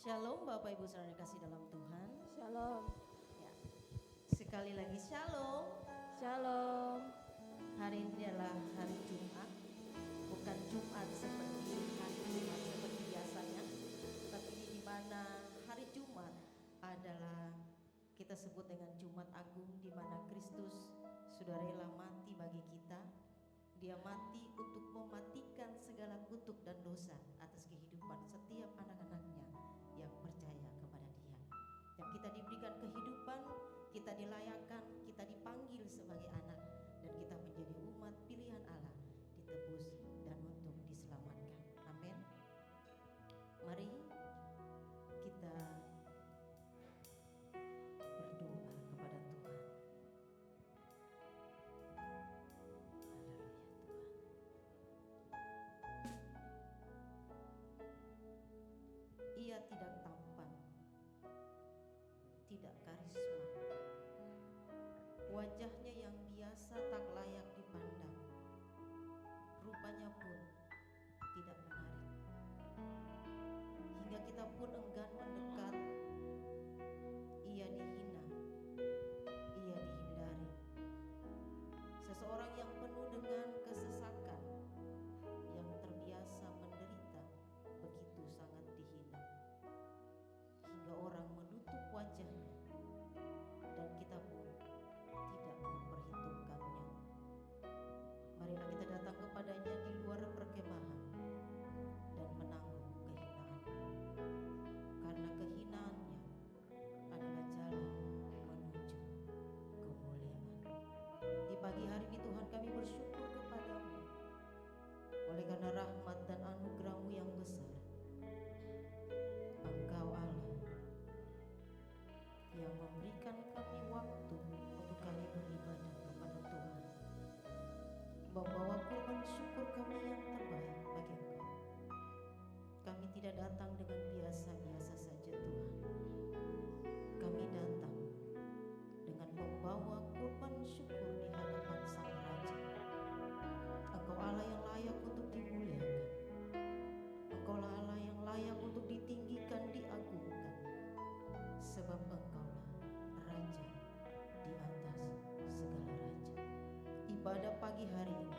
Shalom Bapak Ibu Saudara yang kasih dalam Tuhan. Shalom. Ya. Sekali lagi shalom. Shalom. Hari ini adalah hari Jumat. Bukan Jumat seperti hari Jumat seperti biasanya, tapi ini di mana hari Jumat adalah kita sebut dengan Jumat Agung, di mana Kristus sudah rela mati bagi kita. Dia mati untuk mematikan segala kutuk dan dosa atas kehidupan setiap anak-anaknya yang percaya kepada Dia. Dan kita diberikan kehidupan, kita dilayakkan, kita dipanggil sebagai anak, dan kita menjadi umat pilihan Allah, ditebus dan untuk diselamatkan. Amin. Mari kita berdoa kepada Tuhan. Haleluya Tuhan. Ia tidak tampan, tidak karisma. Wajahnya yang biasa tak layak dipandang. Rupanya pun tidak menarik. Hingga kita pun enggan mendekat. Ia dihina, ia dihindari. Seseorang yang penuh dengan kesesakan, yang terbiasa menderita, begitu sangat dihina. Hingga orang menutup wajahnya, dan kita pun tidak memperhitungkannya. Marilah kita datang kepadanya di luar perkemahan dan menanggung kehinaan, karena kehinaannya adalah jalan menuju kemuliaan. Di pagi hari ini Tuhan, kami bersyukur kepadamu oleh karena rahmat dan anugerah-Mu yang besar. Engkau Allah yang memberikan kami waktu untuk kami beribadah kepada Tuhan, membawa kurban syukur kami yang terbaik bagi Engkau. Kami tidak datang dengan biasa-biasa saja Tuhan. Kami datang dengan membawa kurban syukur di hadapan Sang Raja. Engkau Allah yang layak untuk dimuliakan. Engkau Allah yang layak untuk ditinggikan, diagungkan. Sebab Engkaulah Raja di atas segala raja. Ibadah pagi hari ini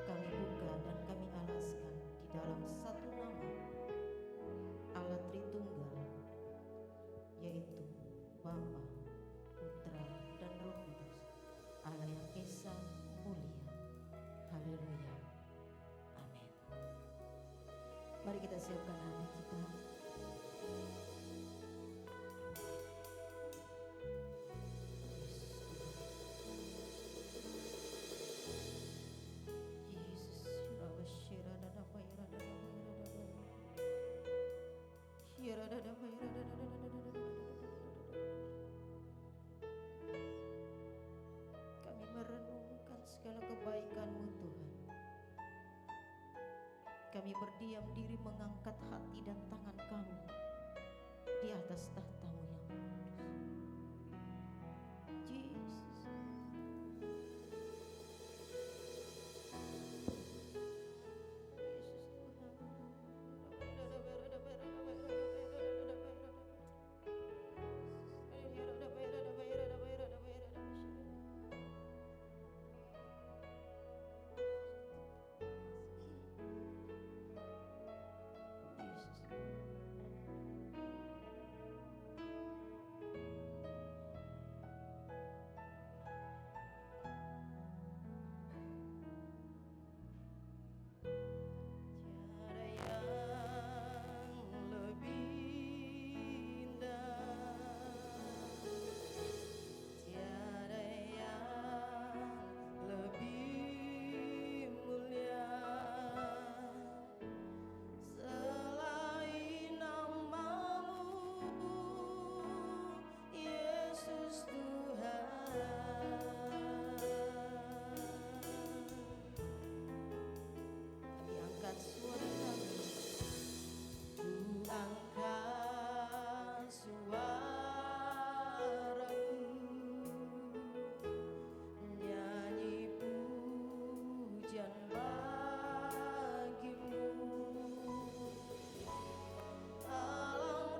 kami buka dan kami alaskan di dalam satu nama Allah Tritunggal, yaitu Bapa, Putra, dan Roh Kudus, Allah yang Esa mulia. Haleluya. Amin. Mari kita siapkan hati kita. Kami merenungkan segala kebaikan-Mu Tuhan. Kami berdiam diri mengangkat hati dan tangan kami di atas tahta-Mu yang kudus. Yesus. Yesus Tuhan. Yesus. Tiada yang lebih indah, tiada yang lebih mulia selain nama-Mu, Yesus Tuhan. Kami angkat suara kami, ku angkat suaraku, nyanyi pujian bagi-Mu. Alam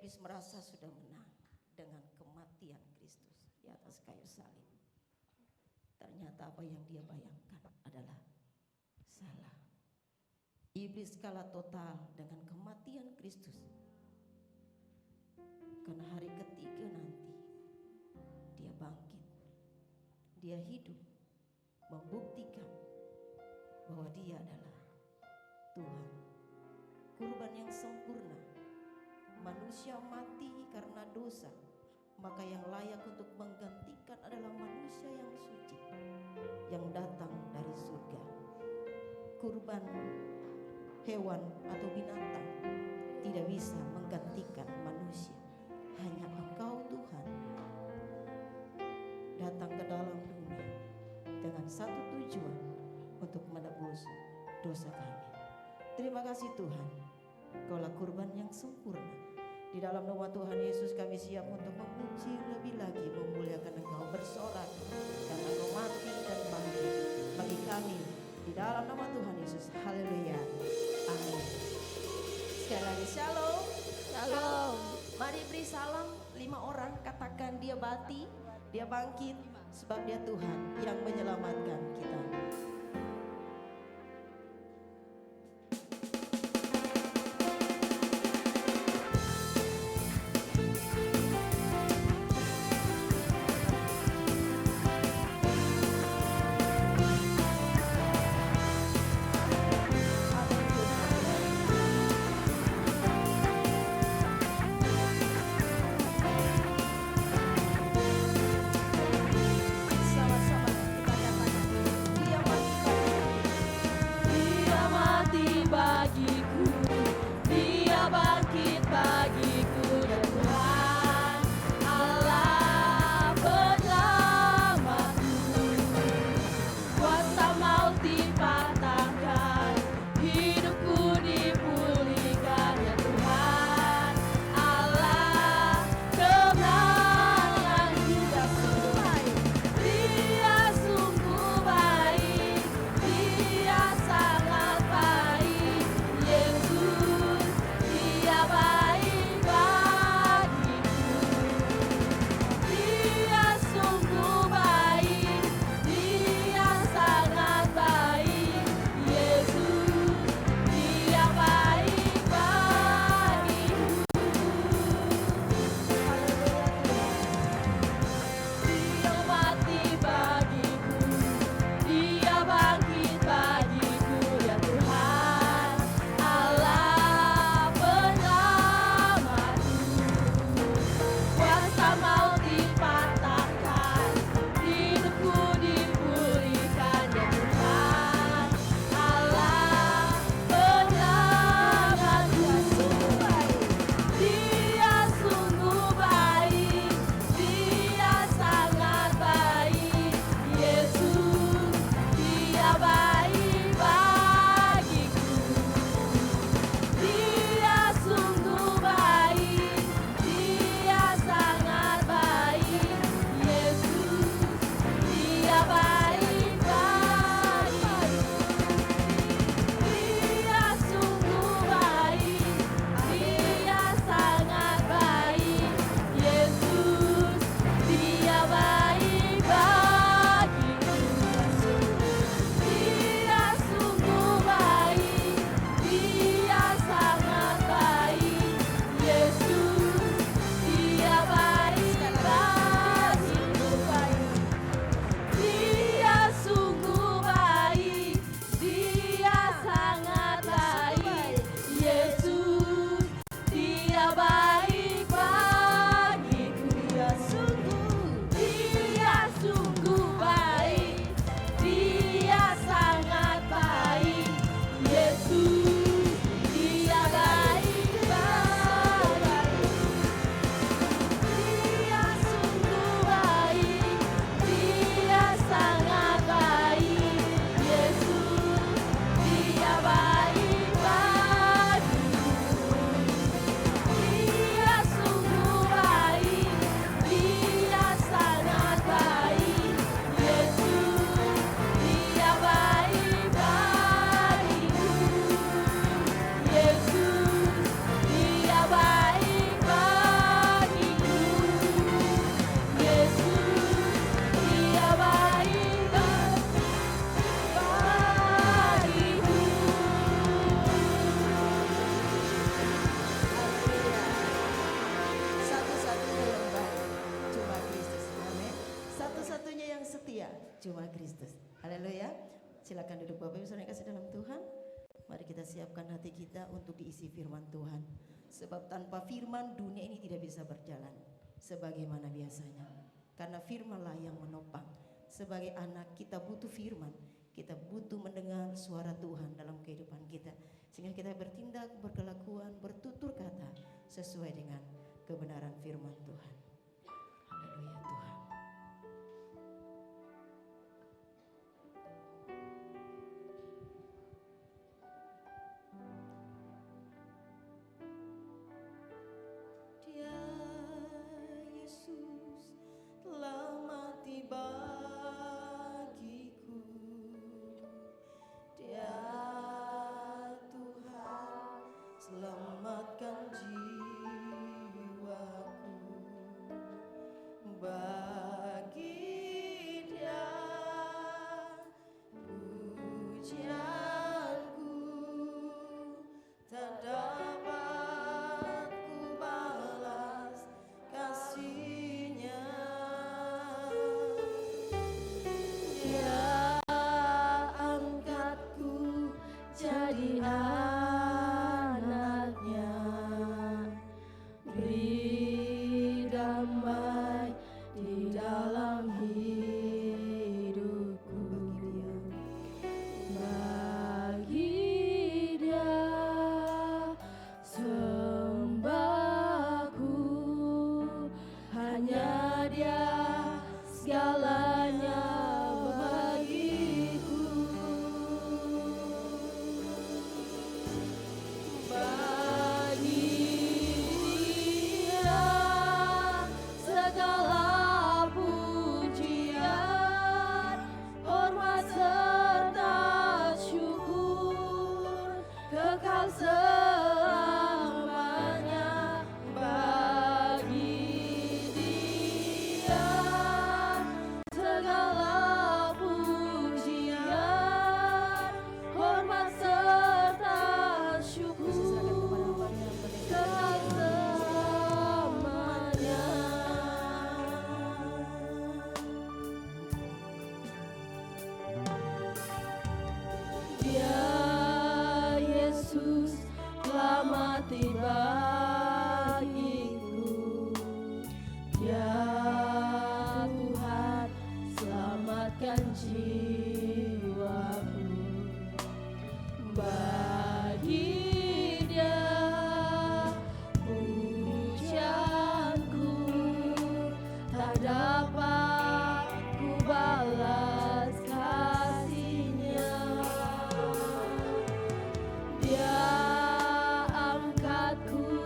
iblis merasa sudah menang dengan kematian Kristus di atas kayu salib. Ternyata apa yang dia bayangkan adalah salah. Iblis kalah total dengan kematian Kristus. Karena hari ketiga nanti dia bangkit. Dia hidup membuktikan bahwa dia adalah Tuhan, kurban yang sempurna. Manusia mati karena dosa, maka yang layak untuk menggantikan adalah manusia yang suci yang datang dari surga. Kurban hewan atau binatang tidak bisa menggantikan manusia. Hanya Engkau Tuhan datang ke dalam dunia dengan satu tujuan, untuk menebus dosa kami. Terima kasih Tuhan, Kaulah kurban yang sempurna. Di dalam nama Tuhan Yesus kami siap untuk memuji lebih lagi, memuliakan Engkau, bersorak karena Engkau mati dan bangkit bagi kami. Di dalam nama Tuhan Yesus, haleluya, amin. Sekali lagi shalom. Shalom. Mari beri salam 5 orang, katakan dia bati, dia bangkit, sebab dia Tuhan yang menyelamatkan kita. Sama-sama kita katakan, dia bangkit. Cuma Kristus. Haleluya. Silakan duduk Bapak Ibu Saudara yang kasih dalam Tuhan. Mari kita siapkan hati kita untuk diisi firman Tuhan. Sebab tanpa firman dunia ini tidak bisa berjalan sebagaimana biasanya. Karena firmanlah yang menopang. Sebagai anak kita butuh firman. Kita butuh mendengar suara Tuhan dalam kehidupan kita. Sehingga kita bertindak, berkelakuan, bertutur kata sesuai dengan kebenaran firman Tuhan. Haleluya Tuhan. Dia Yesus telah mati bagiku. Dia Tuhan selamatkan jiwaku. Bagi Dia pujianku tak dapat ku balas kasih-Nya. Dia angkatku jadi anaknya, beri damai di dalam hidupku. Bagi Dia sembahku, hanya Dia segalanya bagiku. Bagi Dia segala pujian, hormat serta syukur kekal selamanya. Bagi Dia segala pujian, hormat serta syukur kekal selamanya. Dia Yesus telah mati bagiku. Dia Tuhan selamatkan jiwaku. Bagi Dia pujianku tak dapat ku balas kasih-Nya. Dia angkatku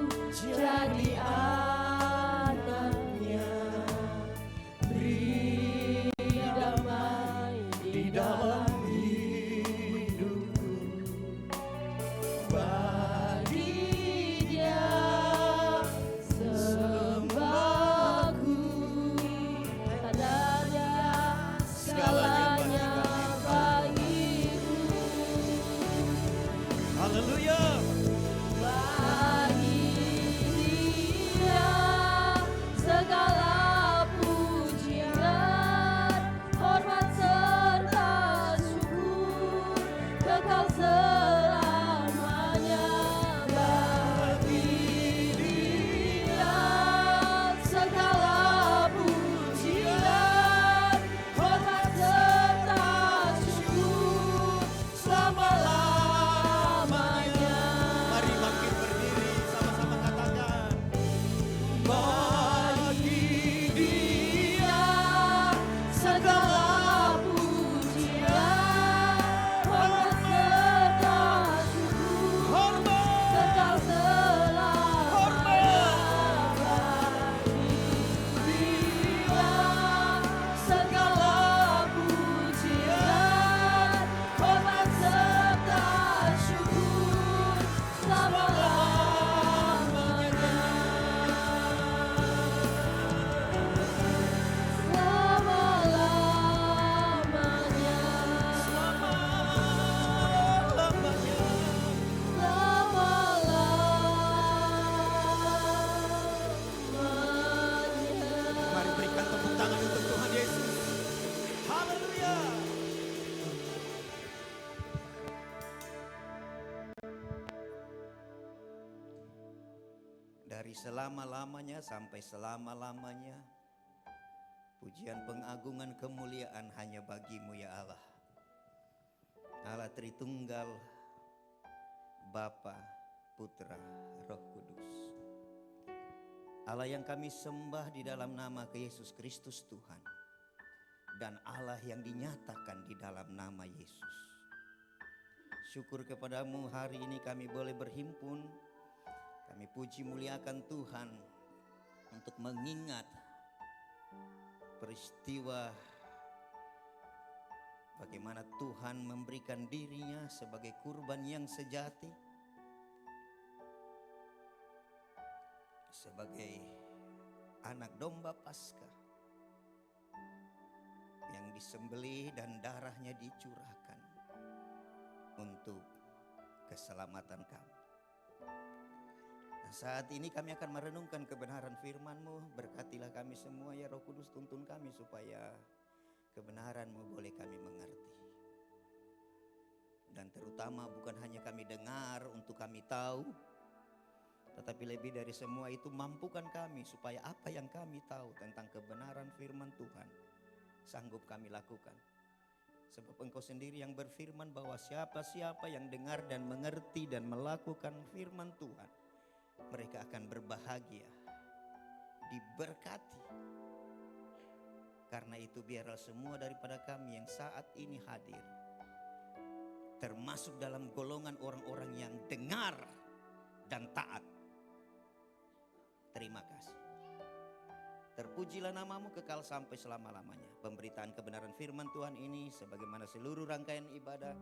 selama-lamanya sampai selama-lamanya. Pujian, pengagungan, kemuliaan hanya bagi-Mu ya Allah. Allah Tritunggal, Bapa, Putra, Roh Kudus. Allah yang kami sembah di dalam nama Yesus Kristus Tuhan. Dan Allah yang dinyatakan di dalam nama Yesus. Syukur kepadamu, hari ini kami boleh berhimpun. Kami puji muliakan Tuhan untuk mengingat peristiwa bagaimana Tuhan memberikan dirinya sebagai kurban yang sejati, sebagai anak domba Paskah yang disembelih dan darahnya dicurahkan untuk keselamatan kami. Nah, saat ini kami akan merenungkan kebenaran firman-Mu. Berkatilah kami semua ya Roh Kudus, tuntun kami supaya kebenaran-Mu boleh kami mengerti. Dan terutama bukan hanya kami dengar untuk kami tahu, tetapi lebih dari semua itu mampukan kami supaya apa yang kami tahu tentang kebenaran firman Tuhan sanggup kami lakukan. Sebab Engkau sendiri yang berfirman bahwa siapa-siapa yang dengar dan mengerti dan melakukan firman Tuhan, mereka akan berbahagia, diberkati. Karena itu biarlah semua daripada kami yang saat ini hadir, termasuk dalam golongan orang-orang yang dengar dan taat. Terima kasih. Terpujilah namamu kekal sampai selama-lamanya. Pemberitaan kebenaran firman Tuhan ini sebagaimana seluruh rangkaian ibadah,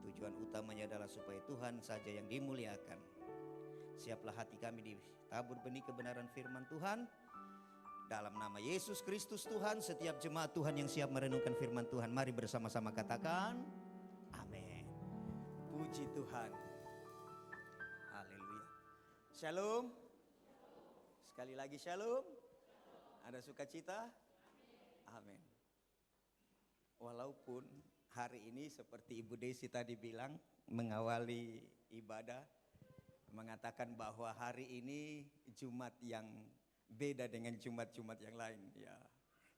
tujuan utamanya adalah supaya Tuhan saja yang dimuliakan. Siaplah hati kami ditabur benih kebenaran firman Tuhan. Dalam nama Yesus Kristus Tuhan, setiap jemaat Tuhan yang siap merenungkan firman Tuhan, mari bersama-sama katakan amin. Puji Tuhan. Haleluya. Shalom. Sekali lagi shalom. Ada sukacita? Amin. Walaupun hari ini seperti Ibu Desi tadi bilang, mengawali ibadah, mengatakan bahwa hari ini Jumat yang beda dengan Jumat-Jumat yang lain ya.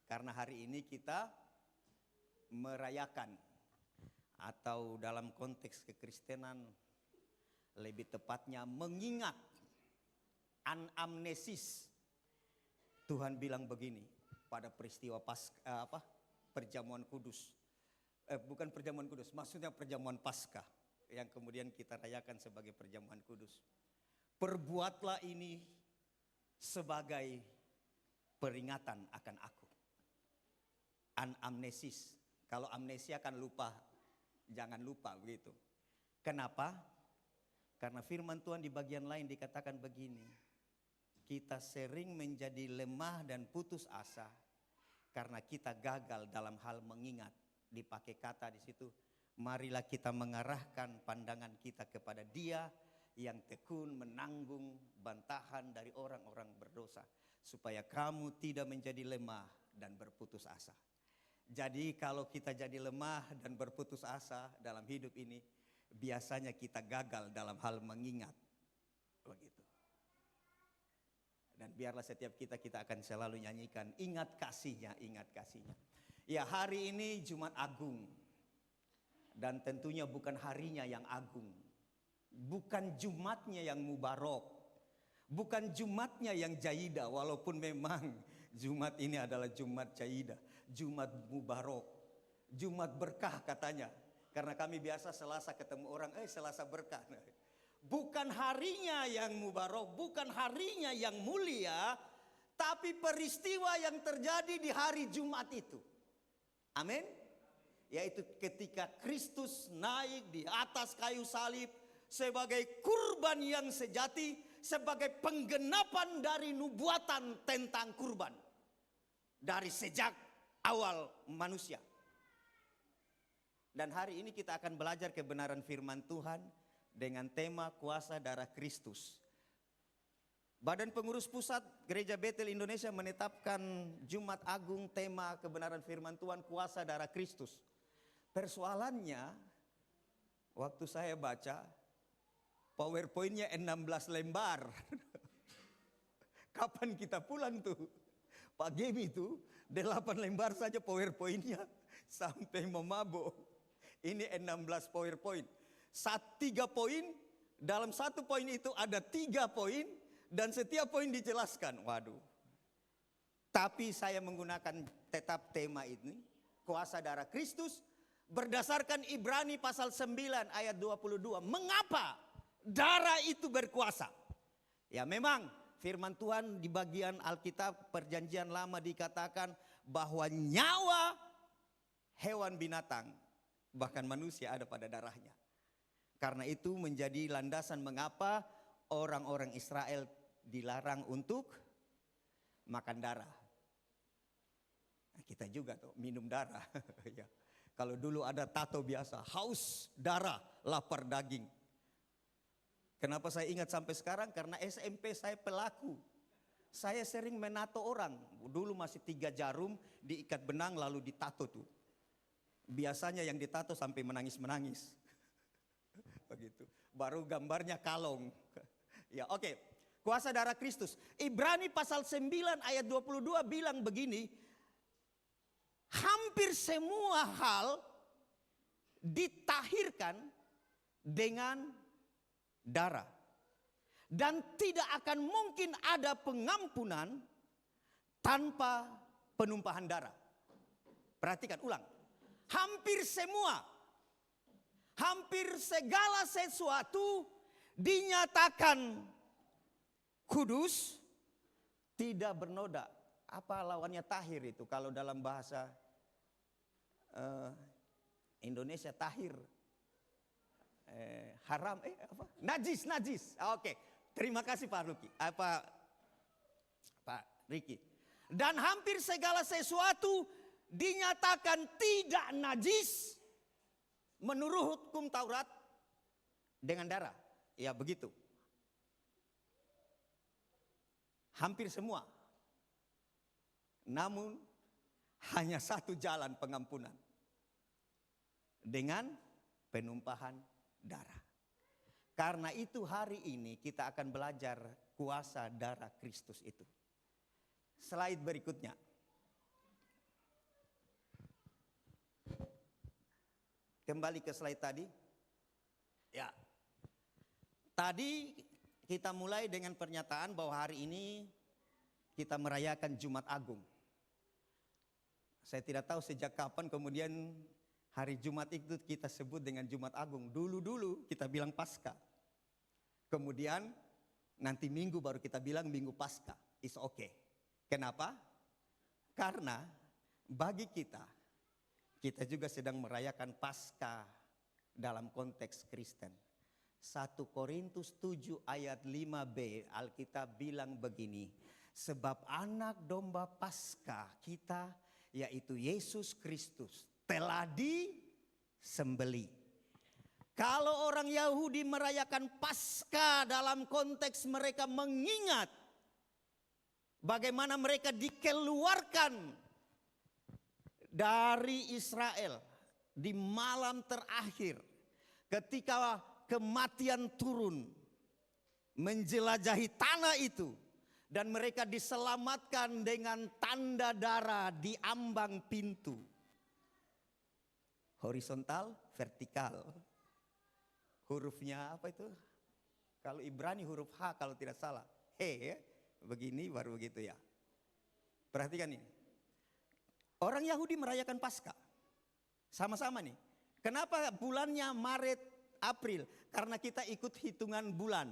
Karena hari ini kita merayakan, atau dalam konteks kekristenan lebih tepatnya mengingat, anamnesis. Tuhan bilang begini pada peristiwa perjamuan kudus. Bukan perjamuan kudus, maksudnya perjamuan Paskah yang kemudian kita rayakan sebagai perjamuan kudus. Perbuatlah ini sebagai peringatan akan aku. Anamnesis. Kalau amnesia kan lupa, jangan lupa begitu. Kenapa? Karena firman Tuhan di bagian lain dikatakan begini. Kita sering menjadi lemah dan putus asa karena kita gagal dalam hal mengingat. Dipakai kata di situ, marilah kita mengarahkan pandangan kita kepada Dia yang tekun menanggung bantahan dari orang-orang berdosa, supaya kamu tidak menjadi lemah dan berputus asa. Jadi kalau kita jadi lemah dan berputus asa dalam hidup ini, biasanya kita gagal dalam hal mengingat. Begitu. Dan biarlah setiap kita akan selalu nyanyikan, ingat kasihnya, ingat kasihnya. Ya, hari ini Jumat Agung. Dan tentunya bukan harinya yang agung. Bukan Jumatnya yang mubarok. Bukan Jumatnya yang jaidah, walaupun memang Jumat ini adalah Jumat jaidah, Jumat mubarok, Jumat berkah katanya. Karena kami biasa Selasa ketemu orang, Selasa berkah. Bukan harinya yang mubarok, bukan harinya yang mulia, tapi peristiwa yang terjadi di hari Jumat itu. Amin. Yaitu ketika Kristus naik di atas kayu salib sebagai kurban yang sejati, sebagai penggenapan dari nubuatan tentang kurban dari sejak awal manusia. Dan hari ini kita akan belajar kebenaran firman Tuhan dengan tema kuasa darah Kristus. Badan Pengurus Pusat Gereja Betel Indonesia menetapkan Jumat Agung tema kebenaran firman Tuhan kuasa darah Kristus. Persoalannya waktu saya baca PowerPoint-nya 16 lembar. Kapan kita pulang tuh? Pak Gemi tuh 8 lembar saja PowerPoint-nya sampai memabuk. Ini 16 PowerPoint. 3 poin, dalam 1 poin itu ada 3 poin dan setiap poin dijelaskan. Waduh. Tapi saya menggunakan tetap tema ini, kuasa darah Kristus, berdasarkan Ibrani pasal 9 ayat 22. Mengapa darah itu berkuasa? Ya memang firman Tuhan di bagian Alkitab Perjanjian Lama dikatakan bahwa nyawa hewan binatang bahkan manusia ada pada darahnya. Karena itu menjadi landasan mengapa orang-orang Israel dilarang untuk makan darah. Nah, kita juga tuh minum darah. Ya. Kalau dulu ada tato biasa, haus darah, lapar daging. Kenapa saya ingat sampai sekarang? Karena SMP saya pelaku. Saya sering menato orang. Dulu masih 3 jarum diikat benang lalu ditato tuh. Biasanya yang ditato sampai menangis-menangis. Begitu. Baru gambarnya kalong. Ya, oke. Kuasa darah Kristus. Ibrani pasal 9 ayat 22 bilang begini. Hampir semua hal ditahirkan dengan darah. Dan tidak akan mungkin ada pengampunan tanpa penumpahan darah. Perhatikan ulang. Hampir semua, hampir segala sesuatu dinyatakan kudus, tidak bernoda. Apa lawannya tahir itu? Kalau dalam bahasa Indonesia tahir. Haram, apa? Najis. Oke. Terima kasih Pak Ruki. Pak Riki. Dan hampir segala sesuatu dinyatakan tidak najis menurut hukum Taurat dengan darah. Ya begitu. Hampir semua. Namun hanya satu jalan pengampunan. Dengan penumpahan darah. Karena itu hari ini kita akan belajar kuasa darah Kristus itu. Slide berikutnya. Kembali ke slide tadi. Ya. Tadi kita mulai dengan pernyataan bahwa hari ini kita merayakan Jumat Agung. Saya tidak tahu sejak kapan kemudian hari Jumat itu kita sebut dengan Jumat Agung. Dulu kita bilang Paskah. Kemudian nanti Minggu baru kita bilang Minggu Paskah. It's okay. Kenapa? Karena bagi kita juga sedang merayakan Paskah dalam konteks Kristen. 1 Korintus 7 ayat 5b Alkitab bilang begini. Sebab anak domba Paskah kita yaitu Yesus Kristus telah disembelih. Kalau orang Yahudi merayakan Paskah dalam konteks mereka mengingat bagaimana mereka dikeluarkan dari Israel di malam terakhir ketika kematian turun menjelajahi tanah itu dan mereka diselamatkan dengan tanda darah di ambang pintu. Horizontal, vertikal. Hurufnya apa itu? Kalau Ibrani huruf H kalau tidak salah. He ya. Begini baru begitu ya. Perhatikan ini. Orang Yahudi merayakan Paskah. Sama-sama nih. Kenapa bulannya Maret, April? Karena kita ikut hitungan bulan.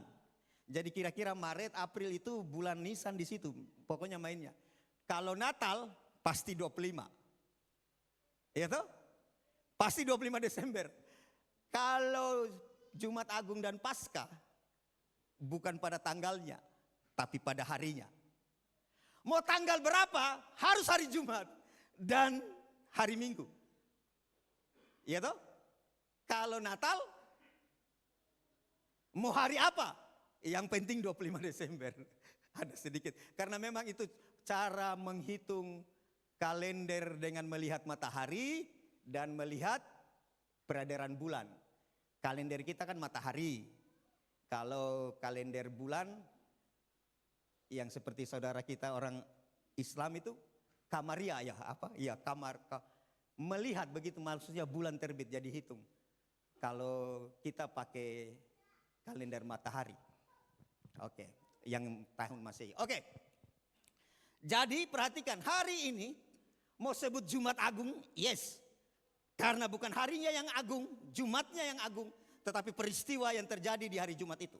Jadi kira-kira Maret, April itu bulan Nisan di situ. Pokoknya mainnya. Kalau Natal pasti 25. Iya toh? Pasti 25 Desember. Kalau Jumat Agung dan Paskah bukan pada tanggalnya, tapi pada harinya. Mau tanggal berapa? Harus hari Jumat dan hari Minggu. Iya toh? Kalau Natal mau hari apa? Yang penting 25 Desember. Ada sedikit. Karena memang itu cara menghitung kalender dengan melihat matahari dan melihat peredaran bulan. Kalender kita kan matahari. Kalau kalender bulan yang seperti saudara kita orang Islam itu kamaria ya apa? Ya melihat begitu maksudnya bulan terbit jadi hitung. Kalau kita pakai kalender matahari. Oke, yang tahun Masehi. Oke. Jadi perhatikan hari ini mau sebut Jumat Agung, yes. Karena bukan harinya yang agung, Jumatnya yang agung, tetapi peristiwa yang terjadi di hari Jumat itu.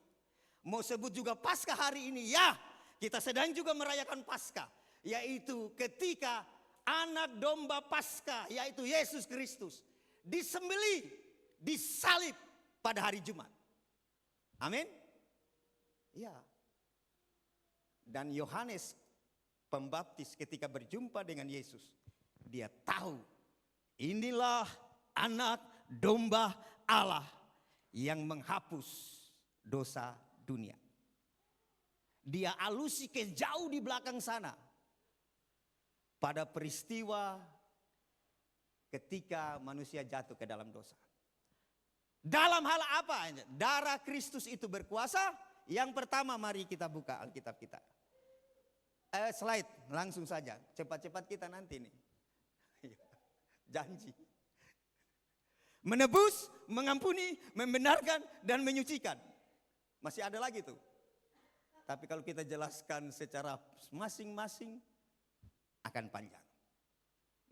Mau sebut juga Paskah hari ini, ya. Kita sedang juga merayakan Paskah, yaitu ketika anak domba Paskah, yaitu Yesus Kristus, disembelih, disalib pada hari Jumat. Amin. Ya. Dan Yohanes Pembaptis ketika berjumpa dengan Yesus, dia tahu inilah anak domba Allah yang menghapus dosa dunia. Dia alusi ke jauh di belakang sana pada peristiwa ketika manusia jatuh ke dalam dosa. Dalam hal apa? Darah Kristus itu berkuasa. Yang pertama mari kita buka Alkitab kita. Slide langsung saja. Cepat-cepat kita nanti nih. Janji. Menebus, mengampuni, membenarkan, dan menyucikan. Masih ada lagi tuh. Tapi kalau kita jelaskan secara masing-masing akan panjang.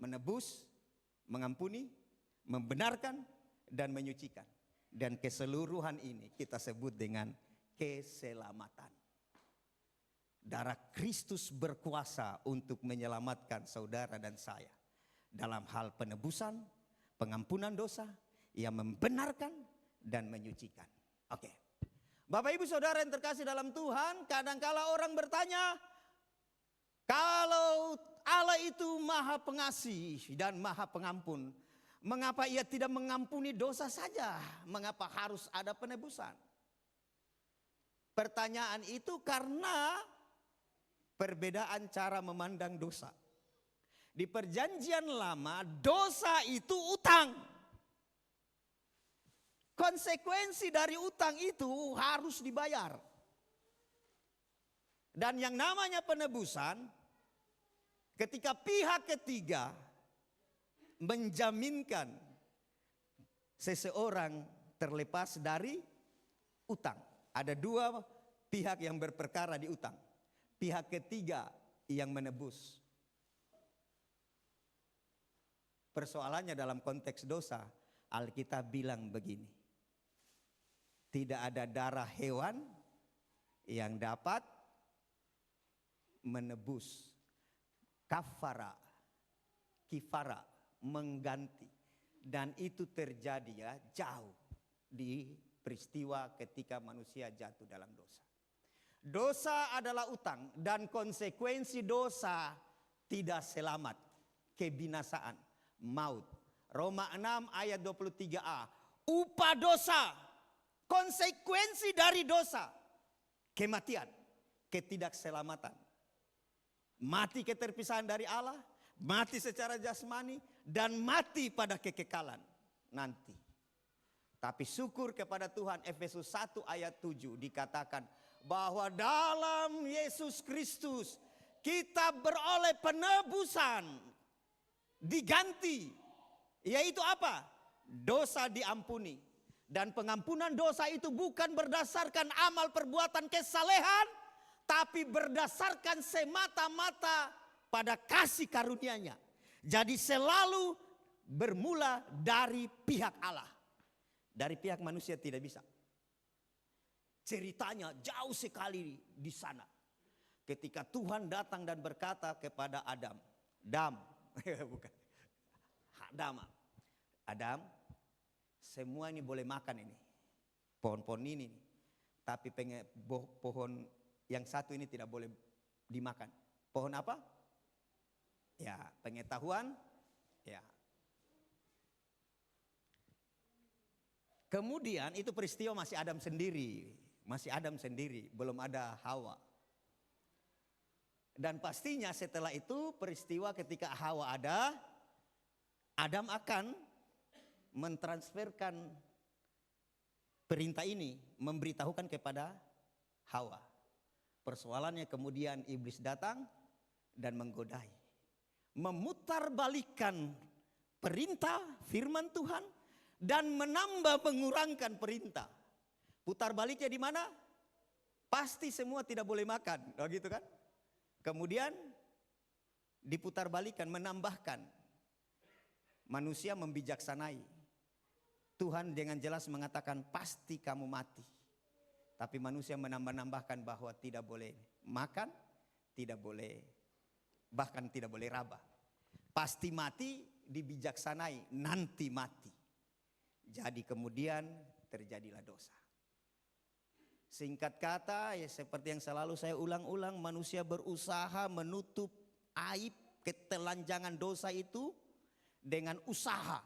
Menebus, mengampuni, membenarkan, dan menyucikan. Dan keseluruhan ini kita sebut dengan keselamatan. Darah Kristus berkuasa untuk menyelamatkan saudara dan saya. Dalam hal penebusan, pengampunan dosa, ia membenarkan dan menyucikan. Oke. Bapak ibu saudara yang terkasih dalam Tuhan, kadangkala orang bertanya, kalau Allah itu maha pengasih dan maha pengampun, mengapa ia tidak mengampuni dosa saja? Mengapa harus ada penebusan? Pertanyaan itu karena perbedaan cara memandang dosa. Di perjanjian lama dosa itu utang. Konsekuensi dari utang itu harus dibayar. Dan yang namanya penebusan, ketika pihak ketiga menjaminkan seseorang terlepas dari utang. Ada dua pihak yang berperkara di utang. Pihak ketiga yang menebus. Persoalannya dalam konteks dosa, Alkitab bilang begini. Tidak ada darah hewan yang dapat menebus. Kifara, mengganti. Dan itu terjadi ya jauh di peristiwa ketika manusia jatuh dalam dosa. Dosa adalah utang dan konsekuensi dosa tidak selamat, kebinasaan, maut. Roma 6 ayat 23a. Upah dosa, konsekuensi dari dosa, kematian, ketidakselamatan. Mati keterpisahan dari Allah, mati secara jasmani, dan mati pada kekekalan nanti. Tapi syukur kepada Tuhan, Efesus 1 ayat 7 dikatakan bahwa dalam Yesus Kristus kita beroleh penebusan, diganti. Yaitu apa? Dosa diampuni. Dan pengampunan dosa itu bukan berdasarkan amal perbuatan kesalehan, tapi berdasarkan semata-mata pada kasih karunia-Nya. Jadi selalu bermula dari pihak Allah. Dari pihak manusia tidak bisa. Ceritanya jauh sekali di sana. Ketika Tuhan datang dan berkata kepada Adam. Bukan. Adam, semua ini boleh makan ini. Pohon-pohon ini. Tapi pohon yang satu ini tidak boleh dimakan. Pohon apa? Ya, pengetahuan. Ya. Kemudian itu peristiwa masih Adam sendiri. Belum ada Hawa. Dan pastinya setelah itu peristiwa ketika Hawa ada, Adam akan mentransferkan perintah ini, memberitahukan kepada Hawa. Persoalannya kemudian iblis datang dan menggodai. Memutarbalikkan perintah firman Tuhan dan menambah mengurangkan perintah. Putar baliknya di mana? Pasti semua tidak boleh makan, gitu kan? Kemudian diputar balikan, menambahkan. Manusia membijaksanai. Tuhan dengan jelas mengatakan pasti kamu mati. Tapi manusia menambah-nambahkan bahwa tidak boleh makan, tidak boleh, bahkan tidak boleh raba. Pasti mati, dibijaksanai, nanti mati. Jadi kemudian terjadilah dosa. Singkat kata, ya seperti yang selalu saya ulang-ulang, manusia berusaha menutup aib ketelanjangan dosa itu dengan usaha.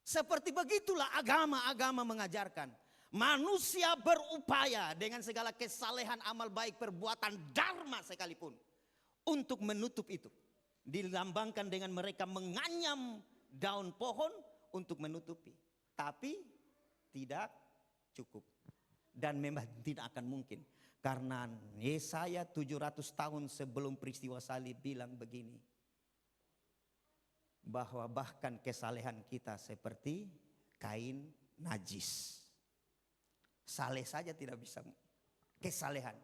Seperti begitulah agama-agama mengajarkan. Manusia berupaya dengan segala kesalehan amal baik, perbuatan dharma sekalipun untuk menutup itu. Dilambangkan dengan mereka menganyam daun pohon untuk menutupi. Tapi tidak cukup. Dan memang tidak akan mungkin. Karena Yesaya 700 tahun sebelum peristiwa salib bilang begini. Bahwa bahkan kesalehan kita seperti kain najis. Saleh saja tidak bisa kesalehan.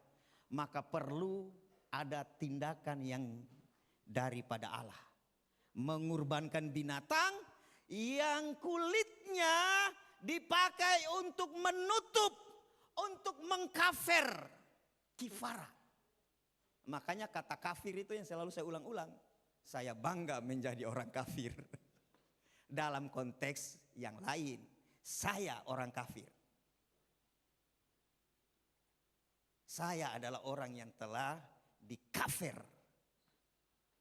Maka perlu ada tindakan yang daripada Allah. Mengorbankan binatang yang kulitnya dipakai untuk menutup, untuk mengkafir, kifara. Makanya kata kafir itu yang selalu saya ulang-ulang. Saya bangga menjadi orang kafir. Dalam konteks yang lain, saya orang kafir. Saya adalah orang yang telah dikafir,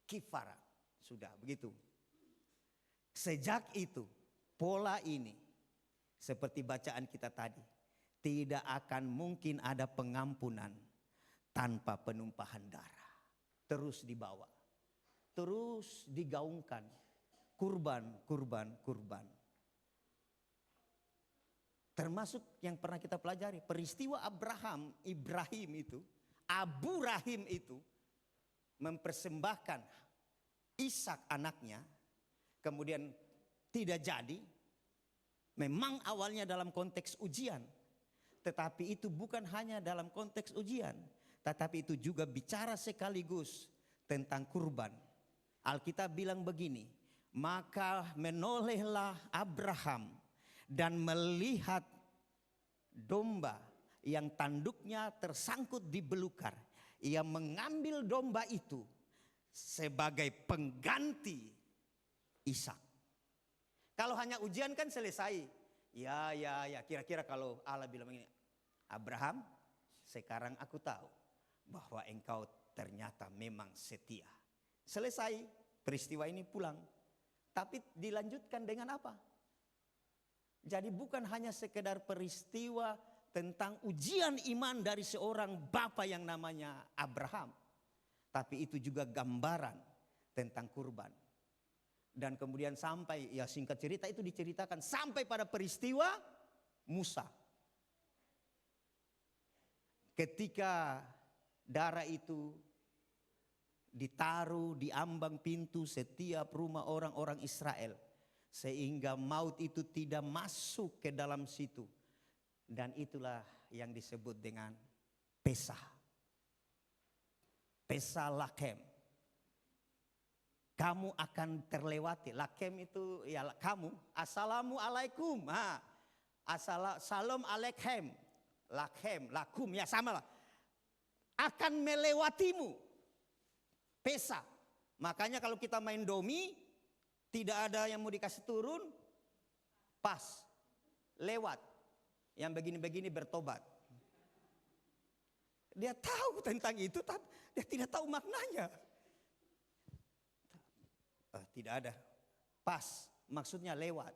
kifara. Sudah begitu. Sejak itu, pola ini, seperti bacaan kita tadi, tidak akan mungkin ada pengampunan tanpa penumpahan darah. Terus dibawa, terus digaungkan, kurban, kurban, kurban. Termasuk yang pernah kita pelajari, peristiwa Ibrahim itu, Abu Rahim itu mempersembahkan Ishak anaknya, kemudian tidak jadi. Memang awalnya dalam konteks ujian, tetapi itu bukan hanya dalam konteks ujian, tetapi itu juga bicara sekaligus tentang kurban. Alkitab bilang begini, maka menolehlah Abraham dan melihat domba yang tanduknya tersangkut di belukar. Ia mengambil domba itu sebagai pengganti Ishak. Kalau hanya ujian kan selesai. Ya, kira-kira kalau Allah bilang begini, Abraham, sekarang aku tahu bahwa engkau ternyata memang setia. Selesai, peristiwa ini pulang. Tapi dilanjutkan dengan apa? Jadi bukan hanya sekedar peristiwa tentang ujian iman dari seorang bapa yang namanya Abraham. Tapi itu juga gambaran tentang kurban. Dan kemudian sampai, ya singkat cerita itu diceritakan sampai pada peristiwa Musa. Ketika darah itu ditaruh di ambang pintu setiap rumah orang-orang Israel. Sehingga maut itu tidak masuk ke dalam situ. Dan itulah yang disebut dengan Pesah. Pesah Lakem. Kamu akan terlewati. Lakem itu ya kamu. Assalamualaikum. Salam alaikum. Lakem, lakum ya sama lah. Akan melewatimu. Pesah. Makanya kalau kita main domi, tidak ada yang mau dikasih turun, pas, lewat. Yang begini-begini bertobat. Dia tahu tentang itu, tapi dia tidak tahu maknanya. Tidak ada, pas, maksudnya lewat.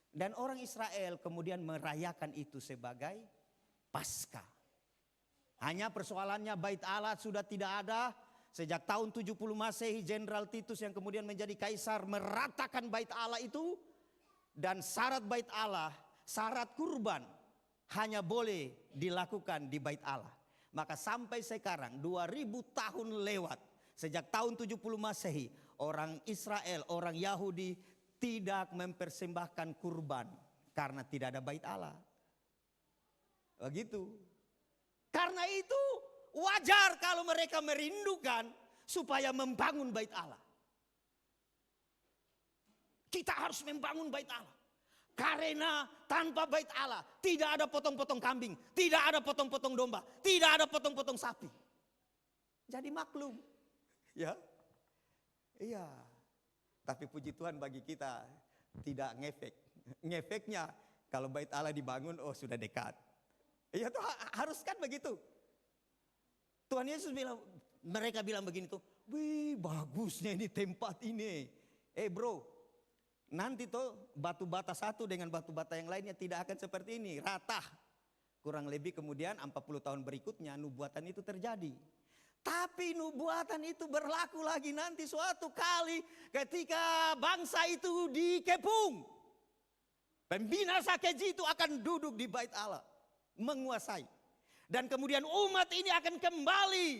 Dan orang Israel kemudian merayakan itu sebagai Paskah. Hanya persoalannya bait Allah sudah tidak ada. Sejak tahun 70 Masehi, Jenderal Titus yang kemudian menjadi kaisar meratakan bait Allah itu. Dan syarat bait Allah, syarat kurban hanya boleh dilakukan di bait Allah. Maka sampai sekarang 2000 tahun lewat. Sejak tahun 70 Masehi. Orang Israel, orang Yahudi tidak mempersembahkan kurban. Karena tidak ada bait Allah. Begitu. Karena itu wajar kalau mereka merindukan supaya membangun bait Allah. Kita harus membangun bait Allah. Karena tanpa bait Allah tidak ada potong-potong kambing, tidak ada potong-potong domba, tidak ada potong-potong sapi. Jadi maklum. Ya. Iya. Tapi puji Tuhan bagi kita tidak ngefek. Ngefeknya kalau bait Allah dibangun, oh sudah dekat. Iya tuh harus kan begitu. Tuhan Yesus bilang, mereka bilang begini tuh, wih bagusnya ini tempat ini. Bro, nanti tuh batu bata satu dengan batu bata yang lainnya tidak akan seperti ini, rata. Kurang lebih kemudian 40 tahun berikutnya nubuatan itu terjadi. Tapi nubuatan itu berlaku lagi nanti suatu kali ketika bangsa itu dikepung. Pembinasa keji itu akan duduk di bait Allah, menguasai. Dan kemudian umat ini akan kembali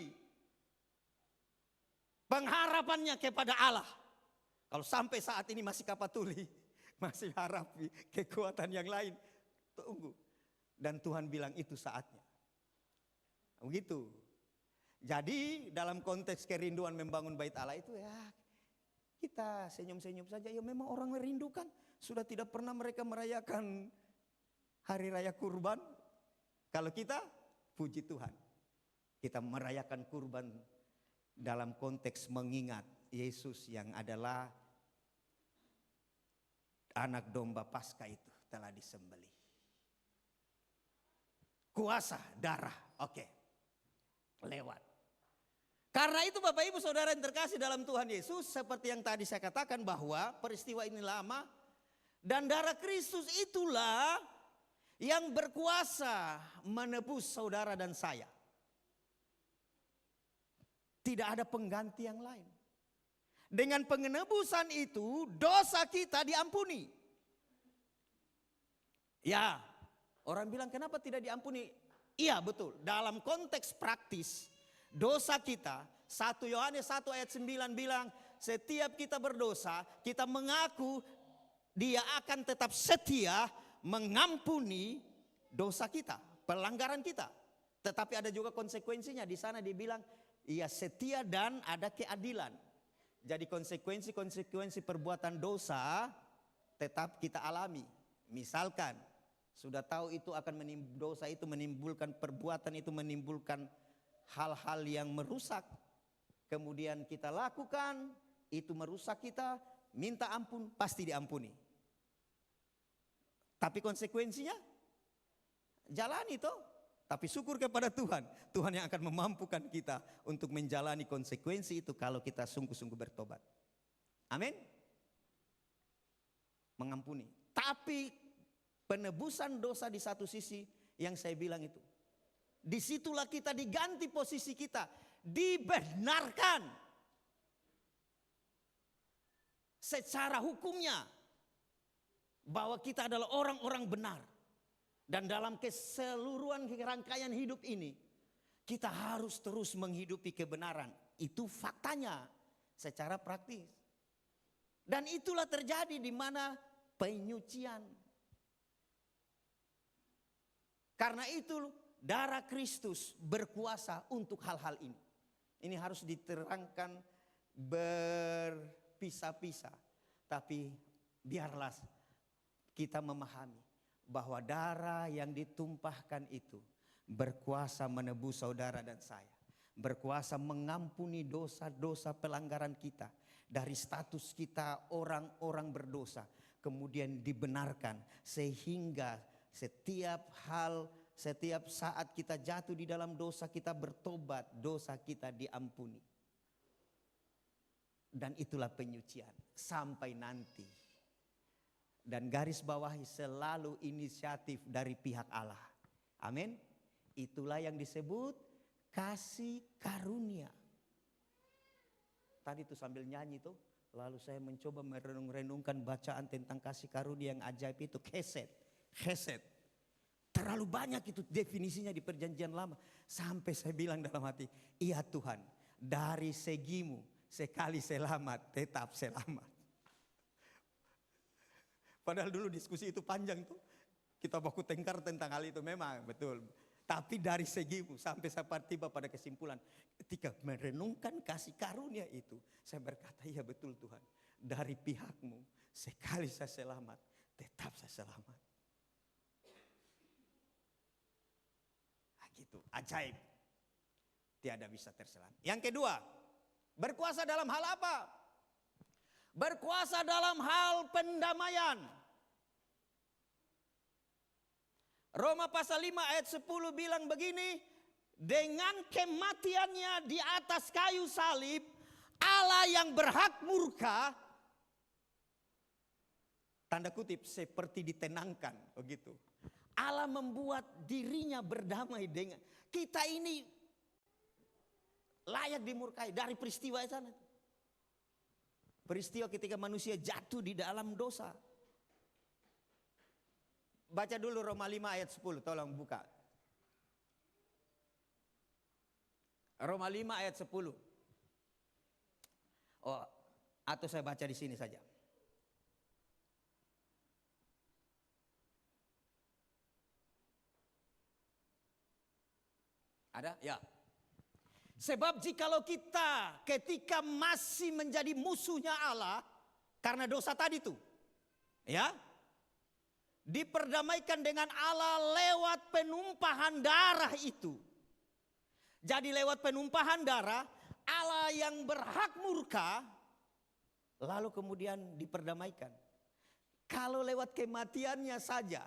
pengharapannya kepada Allah. Kalau sampai saat ini masih kapatuli, masih harap kekuatan yang lain, tunggu. Dan Tuhan bilang itu saatnya. Begitu. Jadi dalam konteks kerinduan membangun bait Allah itu ya kita senyum-senyum saja. Ya memang orang merindukan. Sudah tidak pernah mereka merayakan hari raya kurban. Kalau kita, puji Tuhan. Kita merayakan kurban dalam konteks mengingat Yesus yang adalah anak domba Paskah itu telah disembelih. Kuasa darah, oke. Lewat. Karena itu Bapak Ibu Saudara yang terkasih dalam Tuhan Yesus, seperti yang tadi saya katakan bahwa peristiwa ini lama dan darah Kristus itulah yang berkuasa menebus saudara dan saya. Tidak ada pengganti yang lain. Dengan penebusan itu dosa kita diampuni. Ya, orang bilang kenapa tidak diampuni? Iya betul, dalam konteks praktis dosa kita, 1 Yohanes 1 ayat 9 bilang setiap kita berdosa, kita mengaku Dia akan tetap setia mengampuni dosa kita, pelanggaran kita. Tetapi ada juga konsekuensinya. Di sana dibilang Ia setia dan ada keadilan. Jadi konsekuensi perbuatan dosa tetap kita alami. Misalkan sudah tahu itu akan dosa itu menimbulkan perbuatan itu menimbulkan hal-hal yang merusak. Kemudian kita lakukan, itu merusak kita, minta ampun, pasti diampuni. Tapi konsekuensinya jalani toh. Tapi syukur kepada Tuhan. Tuhan yang akan memampukan kita untuk menjalani konsekuensi itu kalau kita sungguh-sungguh bertobat. Amin. Mengampuni. Tapi penebusan dosa di satu sisi yang saya bilang itu. Disitulah kita diganti posisi kita. Dibenarkan. Secara hukumnya. Bahwa kita adalah orang-orang benar. Dan dalam keseluruhan rangkaian hidup ini. Kita harus terus menghidupi kebenaran. Itu faktanya. Secara praktis. Dan itulah terjadi di mana penyucian. Karena itu darah Kristus berkuasa untuk hal-hal ini. Ini harus diterangkan berpisah-pisah. Tapi biarlah kita memahami bahwa darah yang ditumpahkan itu berkuasa menebus saudara dan saya. Berkuasa mengampuni dosa-dosa pelanggaran kita. Dari status kita orang-orang berdosa. Kemudian dibenarkan sehingga setiap saat kita jatuh di dalam dosa kita bertobat, dosa kita diampuni. Dan itulah penyucian sampai nanti. Dan garis bawahi selalu inisiatif dari pihak Allah. Amin. Itulah yang disebut kasih karunia. Tadi tuh sambil nyanyi tuh, lalu saya mencoba merenung-renungkan bacaan tentang kasih karunia yang ajaib itu, Chesed. terlalu banyak itu definisinya di perjanjian lama. Sampai saya bilang dalam hati, iya Tuhan, dari segimu sekali selamat tetap selamat. Padahal dulu diskusi itu panjang tuh. Kita baku tengkar tentang hal itu memang betul. Tapi dari segimu sampai saya tiba pada kesimpulan. Ketika merenungkan kasih karunia itu. Saya berkata, iya betul Tuhan. Dari pihakmu sekali saya selamat, tetap saya selamat. Nah, gitu, ajaib. Tiada bisa terselamat. Yang kedua, berkuasa dalam hal apa? Berkuasa dalam hal pendamaian. Roma pasal 5 ayat 10 bilang begini, dengan kematiannya di atas kayu salib, Allah yang berhak murka, tanda kutip, seperti ditenangkan, begitu. Allah membuat dirinya berdamai dengan kita ini, layak dimurkai dari peristiwa sana. Peristiwa ketika manusia jatuh di dalam dosa. Baca dulu Roma 5 ayat 10, tolong buka. Roma 5 ayat 10. Oh, atau saya baca di sini saja. Ada? Ya. Sebab jikalau kita ketika masih menjadi musuhnya Allah karena dosa tadi itu, ya, diperdamaikan dengan Allah lewat penumpahan darah itu. Jadi lewat penumpahan darah, Allah yang berhak murka, lalu kemudian diperdamaikan. Kalau lewat kematiannya saja,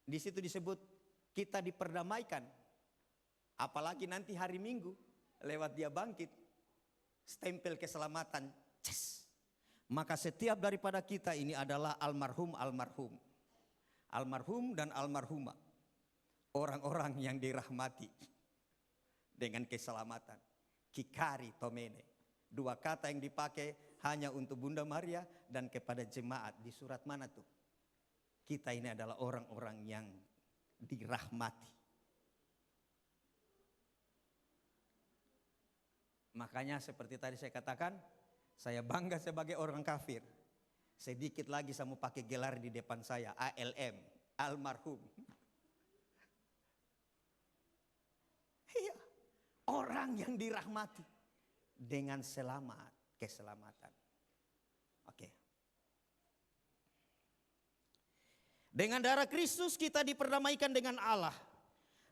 di situ disebut kita diperdamaikan. Apalagi nanti hari Minggu, lewat dia bangkit, stempel keselamatan, yes. Maka setiap daripada kita ini adalah almarhum dan almarhumah. Orang-orang yang dirahmati dengan keselamatan. Kikari tomene. Dua kata yang dipakai hanya untuk Bunda Maria dan kepada jemaat. Di surat mana tuh? Kita ini adalah orang-orang yang dirahmati. Makanya seperti tadi saya katakan, saya bangga sebagai orang kafir. Sedikit lagi saya mau pakai gelar di depan saya, ALM, almarhum. Iya, orang yang dirahmati dengan selamat, keselamatan. Oke. Dengan darah Kristus kita diperdamaikan dengan Allah.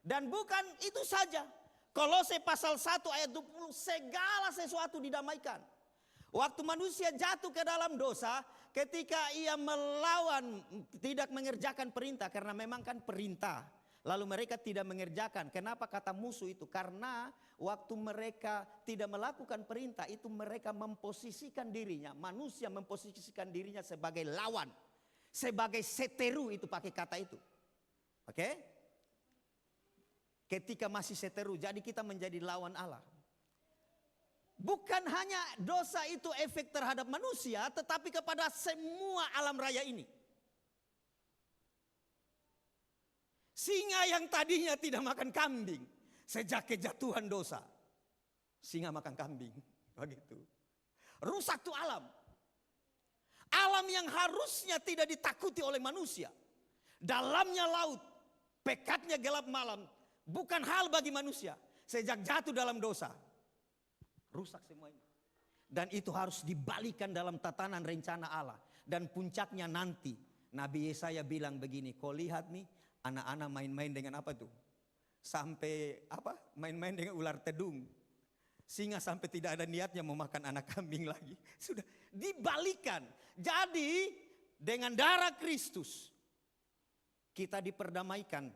Dan bukan itu saja. Kolose pasal 1 ayat 20, segala sesuatu didamaikan. Waktu manusia jatuh ke dalam dosa, ketika ia melawan, tidak mengerjakan perintah, karena memang kan perintah. Lalu mereka tidak mengerjakan. Kenapa kata musuh itu? Karena waktu mereka tidak melakukan perintah, itu mereka memposisikan dirinya, manusia memposisikan dirinya sebagai lawan. Sebagai seteru, itu pakai kata itu. Oke? Ketika masih seteru, jadi kita menjadi lawan Allah. Bukan hanya dosa itu efek terhadap manusia, tetapi kepada semua alam raya ini. Singa yang tadinya tidak makan kambing, sejak kejatuhan dosa, singa makan kambing, begitu. Rusak tuh alam. Alam yang harusnya tidak ditakuti oleh manusia. Dalamnya laut, pekatnya gelap malam, bukan hal bagi manusia. Sejak jatuh dalam dosa, rusak semua ini. Dan itu harus dibalikan dalam tatanan rencana Allah. Dan puncaknya nanti, Nabi Yesaya bilang begini, kau lihat nih, anak-anak main-main dengan apa tuh? Sampai apa? Main-main dengan ular tedung. Singa sampai tidak ada niatnya mau makan anak kambing lagi. Sudah dibalikan. Jadi dengan darah Kristus kita diperdamaikan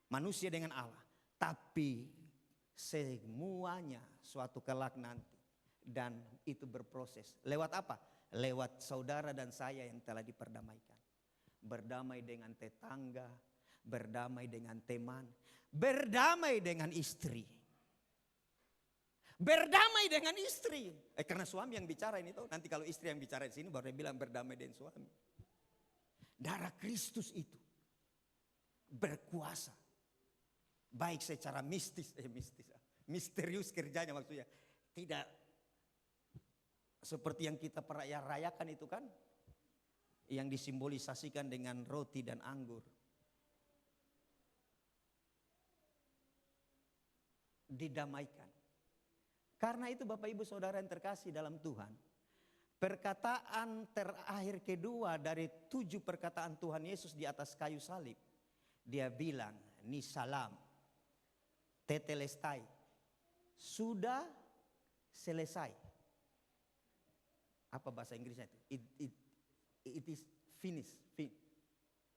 manusia dengan Allah. Tapi semuanya suatu kelak nanti. Dan itu berproses. Lewat apa? Lewat saudara dan saya yang telah diperdamaikan. Berdamai dengan tetangga, berdamai dengan teman, berdamai dengan istri. Berdamai dengan istri. Karena suami yang bicara ini tuh. Nanti kalau istri yang bicara di sini baru dia bilang berdamai dengan suami. Darah Kristus itu berkuasa. Baik secara misterius kerjanya maksudnya. Tidak seperti yang kita rayakan itu kan. Yang disimbolisasikan dengan roti dan anggur. Didamaikan. Karena itu Bapak Ibu Saudara yang terkasih dalam Tuhan. Perkataan terakhir kedua dari 7 perkataan Tuhan Yesus di atas kayu salib. Dia bilang, ni salam, tetelestai, sudah selesai. Apa bahasa Inggrisnya itu? It is finished.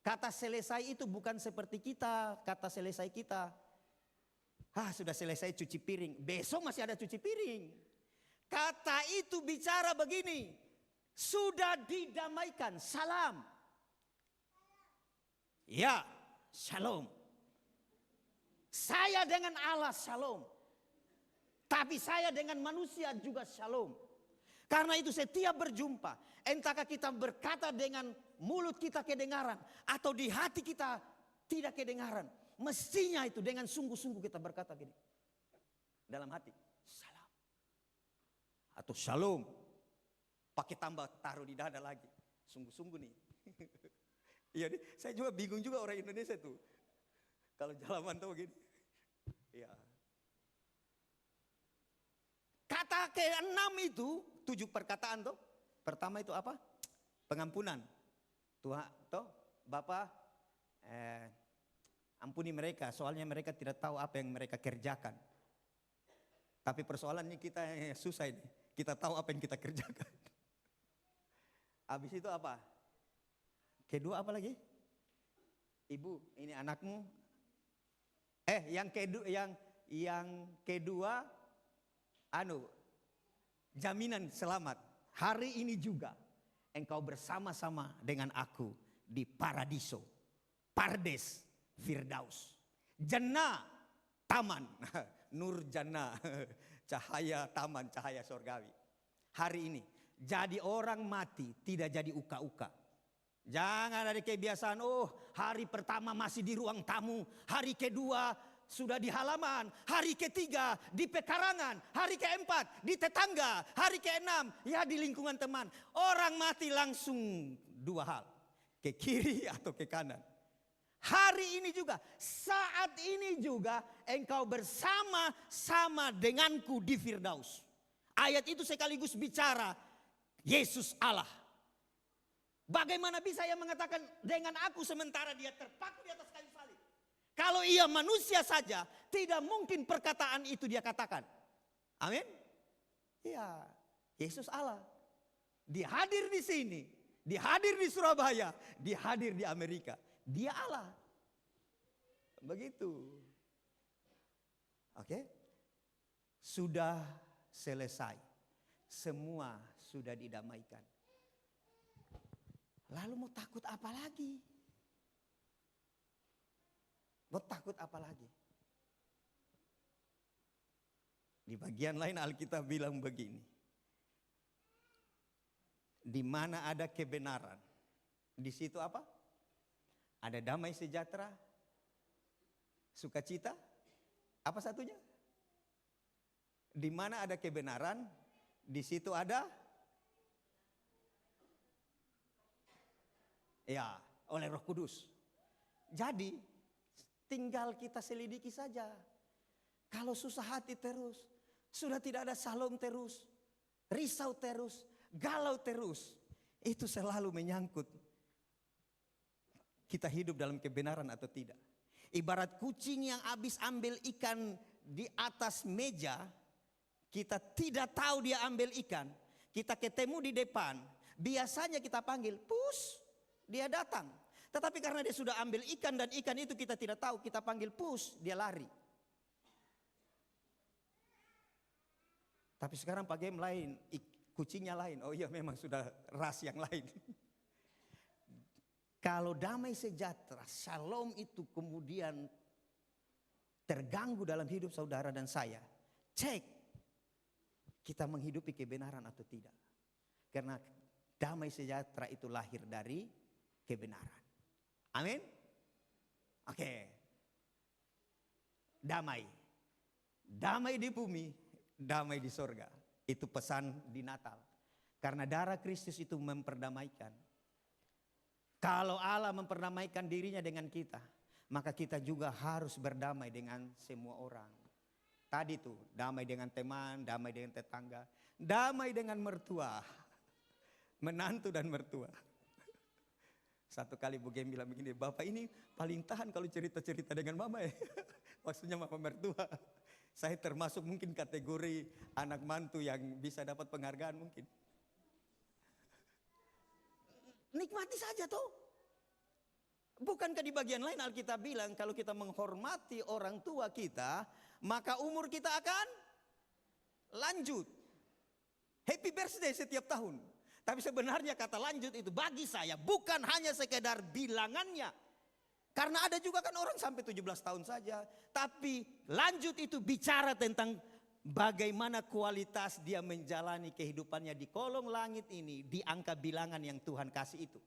Kata selesai itu bukan seperti kita, kata selesai kita. Sudah selesai cuci piring, besok masih ada cuci piring. Kata itu bicara begini, sudah didamaikan, salam. Ya, shalom. Saya dengan Allah shalom. Tapi saya dengan manusia juga shalom. Karena itu setiap berjumpa, entahkah kita berkata dengan mulut kita kedengaran atau di hati kita tidak kedengaran. Mestinya itu dengan sungguh-sungguh kita berkata gini. Dalam hati, salam. Atau shalom. Pakai tambah taruh di dada lagi. Sungguh-sungguh nih. Iya nih, saya juga bingung juga orang Indonesia tuh. Kalau jalanan tuh begini. Ya. Kata ke-6 itu, 7 perkataan tuh. Pertama itu apa? Pengampunan. Tuhan, toh, Bapak, ampuni mereka, soalnya mereka tidak tahu apa yang mereka kerjakan. Tapi persoalannya kita susah ini. Kita tahu apa yang kita kerjakan. Habis itu apa? Kedua apa lagi? Ibu, ini anakmu. Yang kedua, jaminan selamat. Hari ini juga engkau bersama-sama dengan aku di paradiso. Pardes, Firdaus. Jannah, taman. Nur Jannah, cahaya taman, cahaya surgawi. Hari ini, jadi orang mati tidak jadi uka-uka. Jangan ada kebiasaan, hari pertama masih di ruang tamu, hari kedua sudah di halaman, hari ketiga di pekarangan, hari keempat di tetangga, hari keenam ya di lingkungan teman. Orang mati langsung 2 hal, ke kiri atau ke kanan. Hari ini juga, saat ini juga engkau bersama-sama denganku di Firdaus. Ayat itu sekaligus bicara Yesus Allah. Bagaimana bisa ia mengatakan dengan aku sementara dia terpaku di atas kayu salib? Kalau ia manusia saja, tidak mungkin perkataan itu dia katakan. Amin? Iya, Yesus Allah. Dia hadir di sini, dia hadir di Surabaya, dia hadir di Amerika. Dia Allah. Begitu. Oke? Sudah selesai. Semua sudah didamaikan. Lalu mau takut apa lagi? Mau takut apa lagi? Di bagian lain Alkitab bilang begini. Di mana ada kebenaran, di situ apa? Ada damai sejahtera, sukacita. Apa satunya? Di mana ada kebenaran, di situ ada oleh Roh Kudus. Jadi tinggal kita selidiki saja. Kalau susah hati terus, sudah tidak ada salom terus, risau terus, galau terus, itu selalu menyangkut kita hidup dalam kebenaran atau tidak. Ibarat kucing yang habis ambil ikan di atas meja, kita tidak tahu dia ambil ikan, kita ketemu di depan, biasanya kita panggil, pus, dia datang. Tetapi karena dia sudah ambil ikan dan ikan itu kita tidak tahu, kita panggil pus, dia lari. Tapi sekarang pakai lain, kucingnya lain. Oh iya memang sudah ras yang lain. Kalau damai sejahtera, shalom itu kemudian terganggu dalam hidup saudara dan saya, cek kita menghidupi kebenaran atau tidak. Karena damai sejahtera itu lahir dari kebenaran. Amin. Oke. Damai. Damai di bumi, damai di sorga. Itu pesan di Natal. Karena darah Kristus itu memperdamaikan. Kalau Allah memperdamaikan dirinya dengan kita, maka kita juga harus berdamai dengan semua orang. Tadi tuh, damai dengan teman, damai dengan tetangga, damai dengan mertua, menantu dan mertua. Satu kali Bu Gem bilang begini, Bapak ini paling tahan kalau cerita-cerita dengan mama ya. Maksudnya mama mertua. Saya termasuk mungkin kategori anak mantu yang bisa dapat penghargaan mungkin. Nikmati saja tuh. Bukankah di bagian lain Alkitab bilang kalau kita menghormati orang tua kita, maka umur kita akan lanjut. Happy birthday setiap tahun. Tapi sebenarnya kata lanjut itu bagi saya bukan hanya sekedar bilangannya. Karena ada juga kan orang sampai 17 tahun saja. Tapi lanjut itu bicara tentang bagaimana kualitas dia menjalani kehidupannya di kolong langit ini. Di angka bilangan yang Tuhan kasih itu.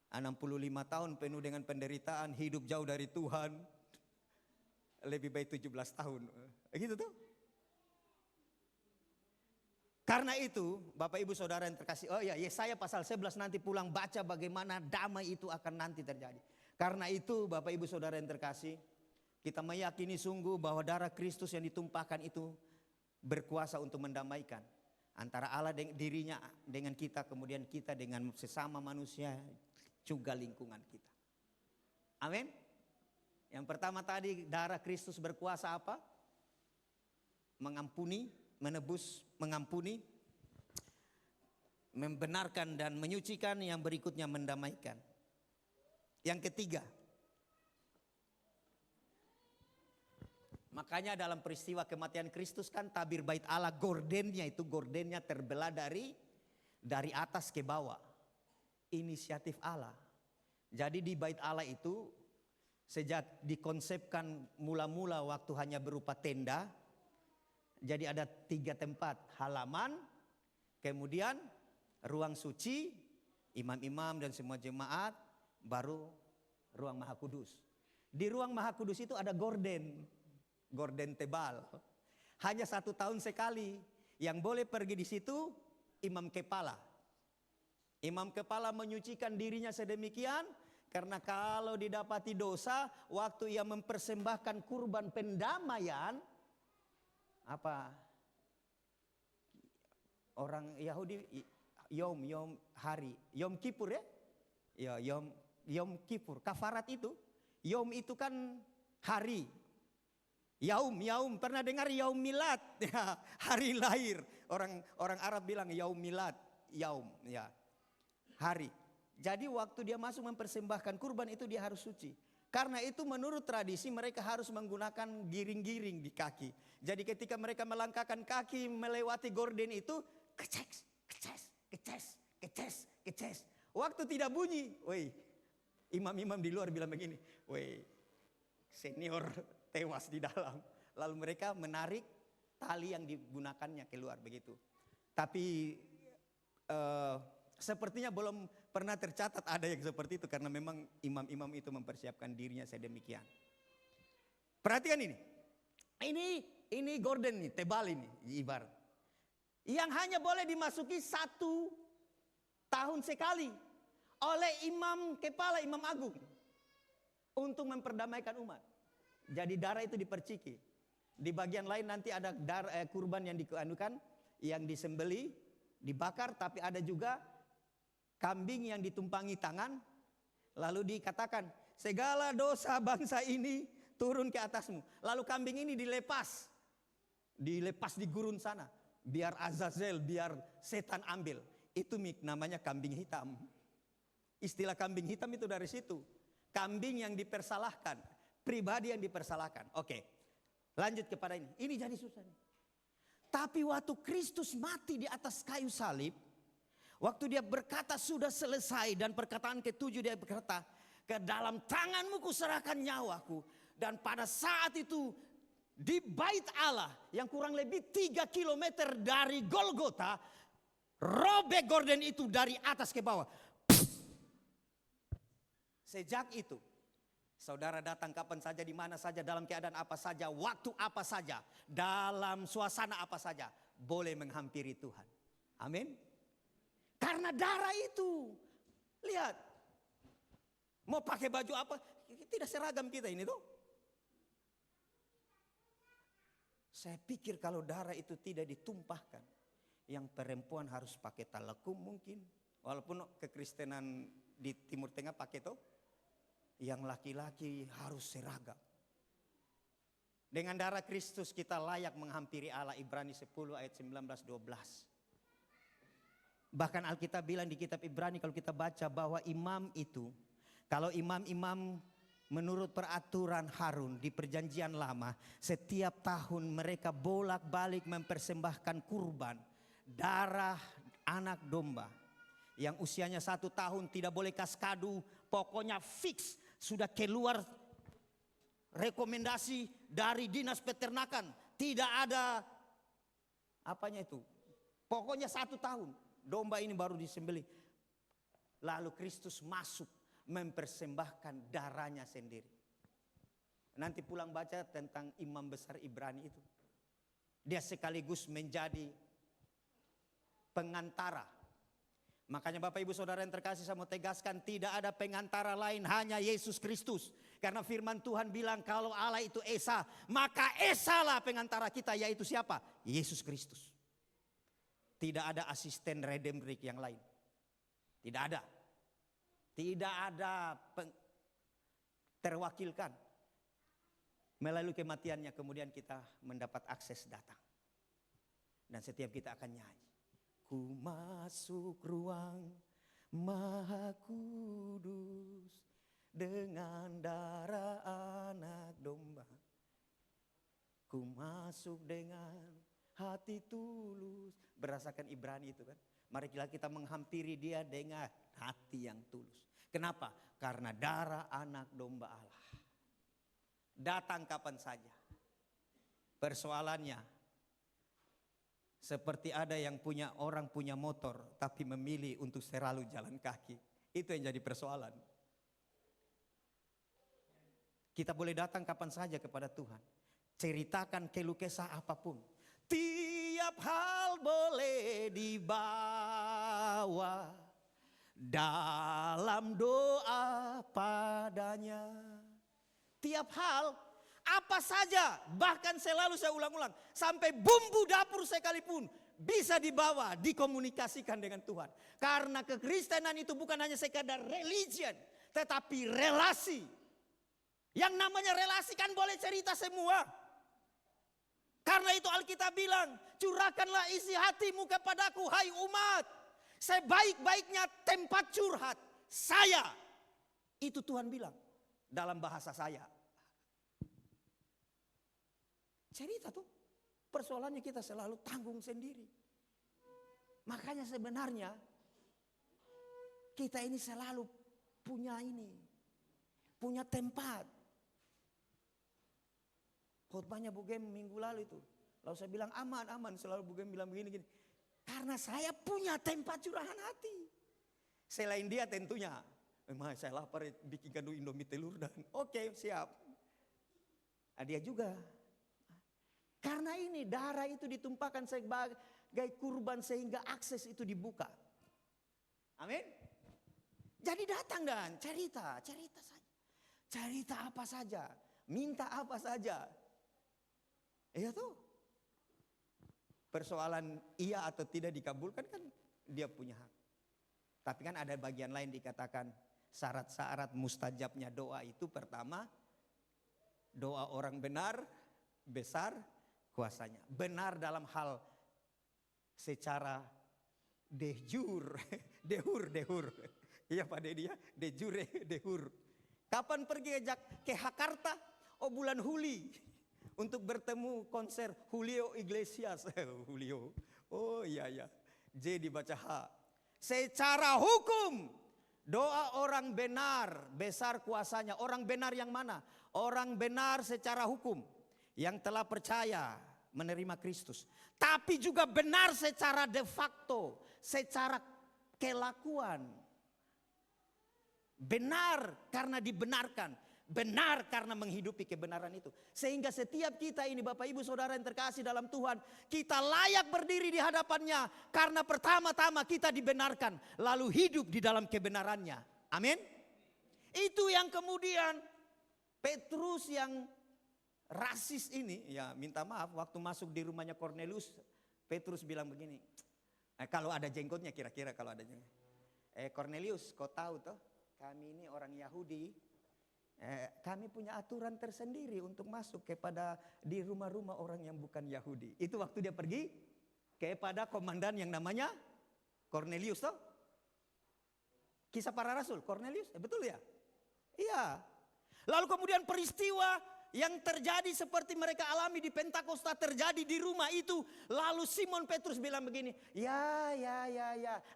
65 tahun penuh dengan penderitaan, hidup jauh dari Tuhan. Lebih baik 17 tahun. Gitu tuh. Karena itu Bapak Ibu Saudara yang terkasih. Oh ya, Yesaya pasal 11 nanti pulang baca bagaimana damai itu akan nanti terjadi. Karena itu Bapak Ibu Saudara yang terkasih, kita meyakini sungguh bahwa darah Kristus yang ditumpahkan itu berkuasa untuk mendamaikan antara Allah dirinya dengan kita, kemudian kita dengan sesama manusia, juga lingkungan kita. Amin. Yang pertama tadi darah Kristus berkuasa apa? Mengampuni, menebus, mengampuni, membenarkan dan menyucikan, yang berikutnya mendamaikan. Yang ketiga, makanya dalam peristiwa kematian Kristus kan tabir bait Allah, gordennya terbelah dari atas ke bawah. Inisiatif Allah. Jadi di bait Allah itu sejak dikonsepkan mula-mula waktu hanya berupa tenda. Jadi ada 3 tempat, halaman, kemudian ruang suci, imam-imam dan semua jemaat, baru ruang Maha Kudus. Di ruang Maha Kudus itu ada gorden tebal. Hanya 1 tahun sekali yang boleh pergi di situ imam kepala. Imam kepala menyucikan dirinya sedemikian karena kalau didapati dosa waktu ia mempersembahkan kurban pendamaian, apa orang Yahudi Yom Kippur ya? Ya, Yom Kippur, kafarat itu. Yom itu kan hari. Yaum, pernah dengar Yaum Milad? Ya, hari lahir. Orang Arab bilang Yaum Milad, Yaum, ya. Hari. Jadi waktu dia masuk mempersembahkan kurban itu dia harus suci. Karena itu menurut tradisi mereka harus menggunakan giring-giring di kaki. Jadi ketika mereka melangkahkan kaki melewati gorden itu, keces. Waktu tidak bunyi, woi, imam-imam di luar bilang begini, woi, senior tewas di dalam. Lalu mereka menarik tali yang digunakannya keluar begitu. Tapi sepertinya belum pernah tercatat ada yang seperti itu karena memang imam-imam itu mempersiapkan dirinya sedemikian. Perhatikan ini. Ini gorden nih, tebal ini ibarat. Yang hanya boleh dimasuki 1 tahun sekali oleh imam kepala, imam agung untuk memperdamaikan umat. Jadi darah itu diperciki. Di bagian lain nanti ada kurban yang dikeanukan, yang disembeli, dibakar, tapi ada juga kambing yang ditumpangi tangan. Lalu dikatakan, segala dosa bangsa ini turun ke atasmu. Lalu kambing ini dilepas di gurun sana. Biar Azazel, biar setan ambil. Itu namanya kambing hitam. Istilah kambing hitam itu dari situ. Kambing yang dipersalahkan, pribadi yang dipersalahkan. Oke, lanjut kepada ini. Ini jadi susah nih. Tapi waktu Kristus mati di atas kayu salib, waktu dia berkata sudah selesai, dan perkataan ke-7 dia berkata, ke dalam tanganmu kuserahkan nyawaku. Dan pada saat itu di bait Allah yang kurang lebih 3 kilometer dari Golgota, robek gorden itu dari atas ke bawah. Sejak itu, saudara datang kapan saja, di mana saja, dalam keadaan apa saja, waktu apa saja, dalam suasana apa saja, boleh menghampiri Tuhan. Amin. Karena darah itu. Lihat. Mau pakai baju apa, tidak seragam kita ini tuh. Saya pikir kalau darah itu tidak ditumpahkan, yang perempuan harus pakai talakum mungkin. Walaupun kekristenan di Timur Tengah pakai tuh. Yang laki-laki harus seragam. Dengan darah Kristus kita layak menghampiri Allah. Ibrani 10 ayat 19-12. Bahkan Alkitab bilang di kitab Ibrani kalau kita baca bahwa imam itu, kalau imam-imam menurut peraturan Harun di perjanjian lama, setiap tahun mereka bolak-balik mempersembahkan kurban darah anak domba yang usianya 1 tahun, tidak boleh kaskadu, pokoknya fix. Sudah keluar rekomendasi dari dinas peternakan, tidak ada apanya itu, pokoknya 1 tahun domba ini baru disembelih. Lalu Kristus masuk mempersembahkan darahnya sendiri. Nanti pulang baca tentang imam besar Ibrani itu. Dia sekaligus menjadi pengantara. Makanya Bapak Ibu Saudara yang terkasih, saya mau tegaskan, tidak ada pengantara lain, hanya Yesus Kristus. Karena firman Tuhan bilang kalau Allah itu Esa, maka Esa lah pengantara kita, yaitu siapa? Yesus Kristus. Tidak ada asisten redemptorik yang lain. Tidak ada. Tidak ada terwakilkan. Melalui kematiannya kemudian kita mendapat akses datang. Dan setiap kita akan nyanyi. Ku masuk ruang Maha Kudus dengan darah anak domba. Ku masuk dengan hati tulus. Berdasarkan Ibrani itu kan. Mari kita menghampiri dia dengan hati yang tulus. Kenapa? Karena darah anak domba Allah. Datang kapan saja. Persoalannya, seperti ada yang orang punya motor tapi memilih untuk selalu jalan kaki. Itu yang jadi persoalan. Kita boleh datang kapan saja kepada Tuhan. Ceritakan keluh kesah apapun. Tiap hal boleh dibawa dalam doa padanya. Tiap hal, apa saja, bahkan selalu saya ulang-ulang, sampai bumbu dapur sekalipun bisa dibawa, dikomunikasikan dengan Tuhan. Karena kekristenan itu bukan hanya sekadar religion, tetapi relasi. Yang namanya relasi kan boleh cerita semua. Karena itu Alkitab bilang, curahkanlah isi hatimu kepadaku, hai umat. Sebaik-baiknya tempat curhat, saya. Itu Tuhan bilang dalam bahasa saya. Cerita tuh, persoalannya kita selalu tanggung sendiri. Makanya sebenarnya kita ini selalu punya tempat. Khotbahnya Bu Gem minggu lalu itu. Lalu saya bilang aman, selalu Bu Gem bilang begini. Karena saya punya tempat curahan hati. Selain dia tentunya. Memang saya lapar bikin kandung Indomie telur dan oke, siap. Dia juga. Karena ini darah itu ditumpahkan sebagai kurban sehingga akses itu dibuka. Amin. Jadi datang dan cerita saja. Cerita apa saja, minta apa saja. Iya tuh. Persoalan iya atau tidak dikabulkan kan dia punya hak. Tapi kan ada bagian lain dikatakan syarat-syarat mustajabnya doa itu pertama, doa orang benar, besar kuasanya. Benar dalam hal secara dehur. Iya Pak Dedi ya, dehur. Kapan pergi ke Jakarta? Oh bulan Juli. Untuk bertemu konser Julio Iglesias. Julio. Oh iya. J dibaca H. Secara hukum. Doa orang benar. Besar kuasanya. Orang benar yang mana? Orang benar secara hukum. Yang telah percaya menerima Kristus. Tapi juga benar secara de facto. Secara kelakuan. Benar karena dibenarkan. Benar karena menghidupi kebenaran itu. Sehingga setiap kita ini Bapak Ibu Saudara yang terkasih dalam Tuhan. Kita layak berdiri di hadapannya. Karena pertama-tama kita dibenarkan. Lalu hidup di dalam kebenarannya. Amin. Itu yang kemudian Petrus yang rasis ini. Ya minta maaf waktu masuk di rumahnya Cornelius. Petrus bilang begini. Kalau ada jenggotnya kira-kira kalau ada jenggot. Cornelius kau tahu toh. Kami ini orang Yahudi, kami punya aturan tersendiri untuk masuk kepada di rumah-rumah orang yang bukan Yahudi. Itu waktu dia pergi kepada komandan yang namanya Cornelius toh. Kisah para Rasul, Cornelius, betul ya? Iya. Lalu kemudian peristiwa yang terjadi seperti mereka alami di Pentakosta terjadi di rumah itu. Lalu Simon Petrus bilang begini, ya,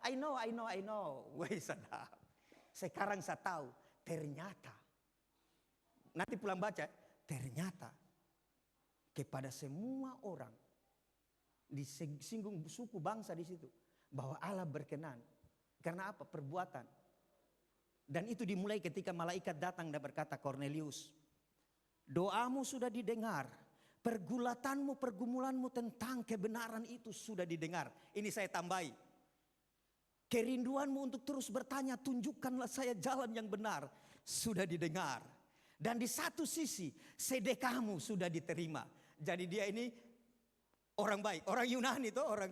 I know. Wih sadap. Sekarang saya tahu, ternyata. Nanti pulang baca, ternyata. Kepada semua orang. Disinggung suku bangsa di situ. Bahwa Allah berkenan. Karena apa? Perbuatan. Dan itu dimulai ketika malaikat datang dan berkata, Cornelius. Doamu sudah didengar. Pergumulanmu tentang kebenaran itu sudah didengar. Ini saya tambahi. Kerinduanmu untuk terus bertanya, tunjukkanlah saya jalan yang benar. Sudah didengar. Dan di satu sisi, sedekahmu sudah diterima. Jadi dia ini orang baik. Orang Yunani itu orang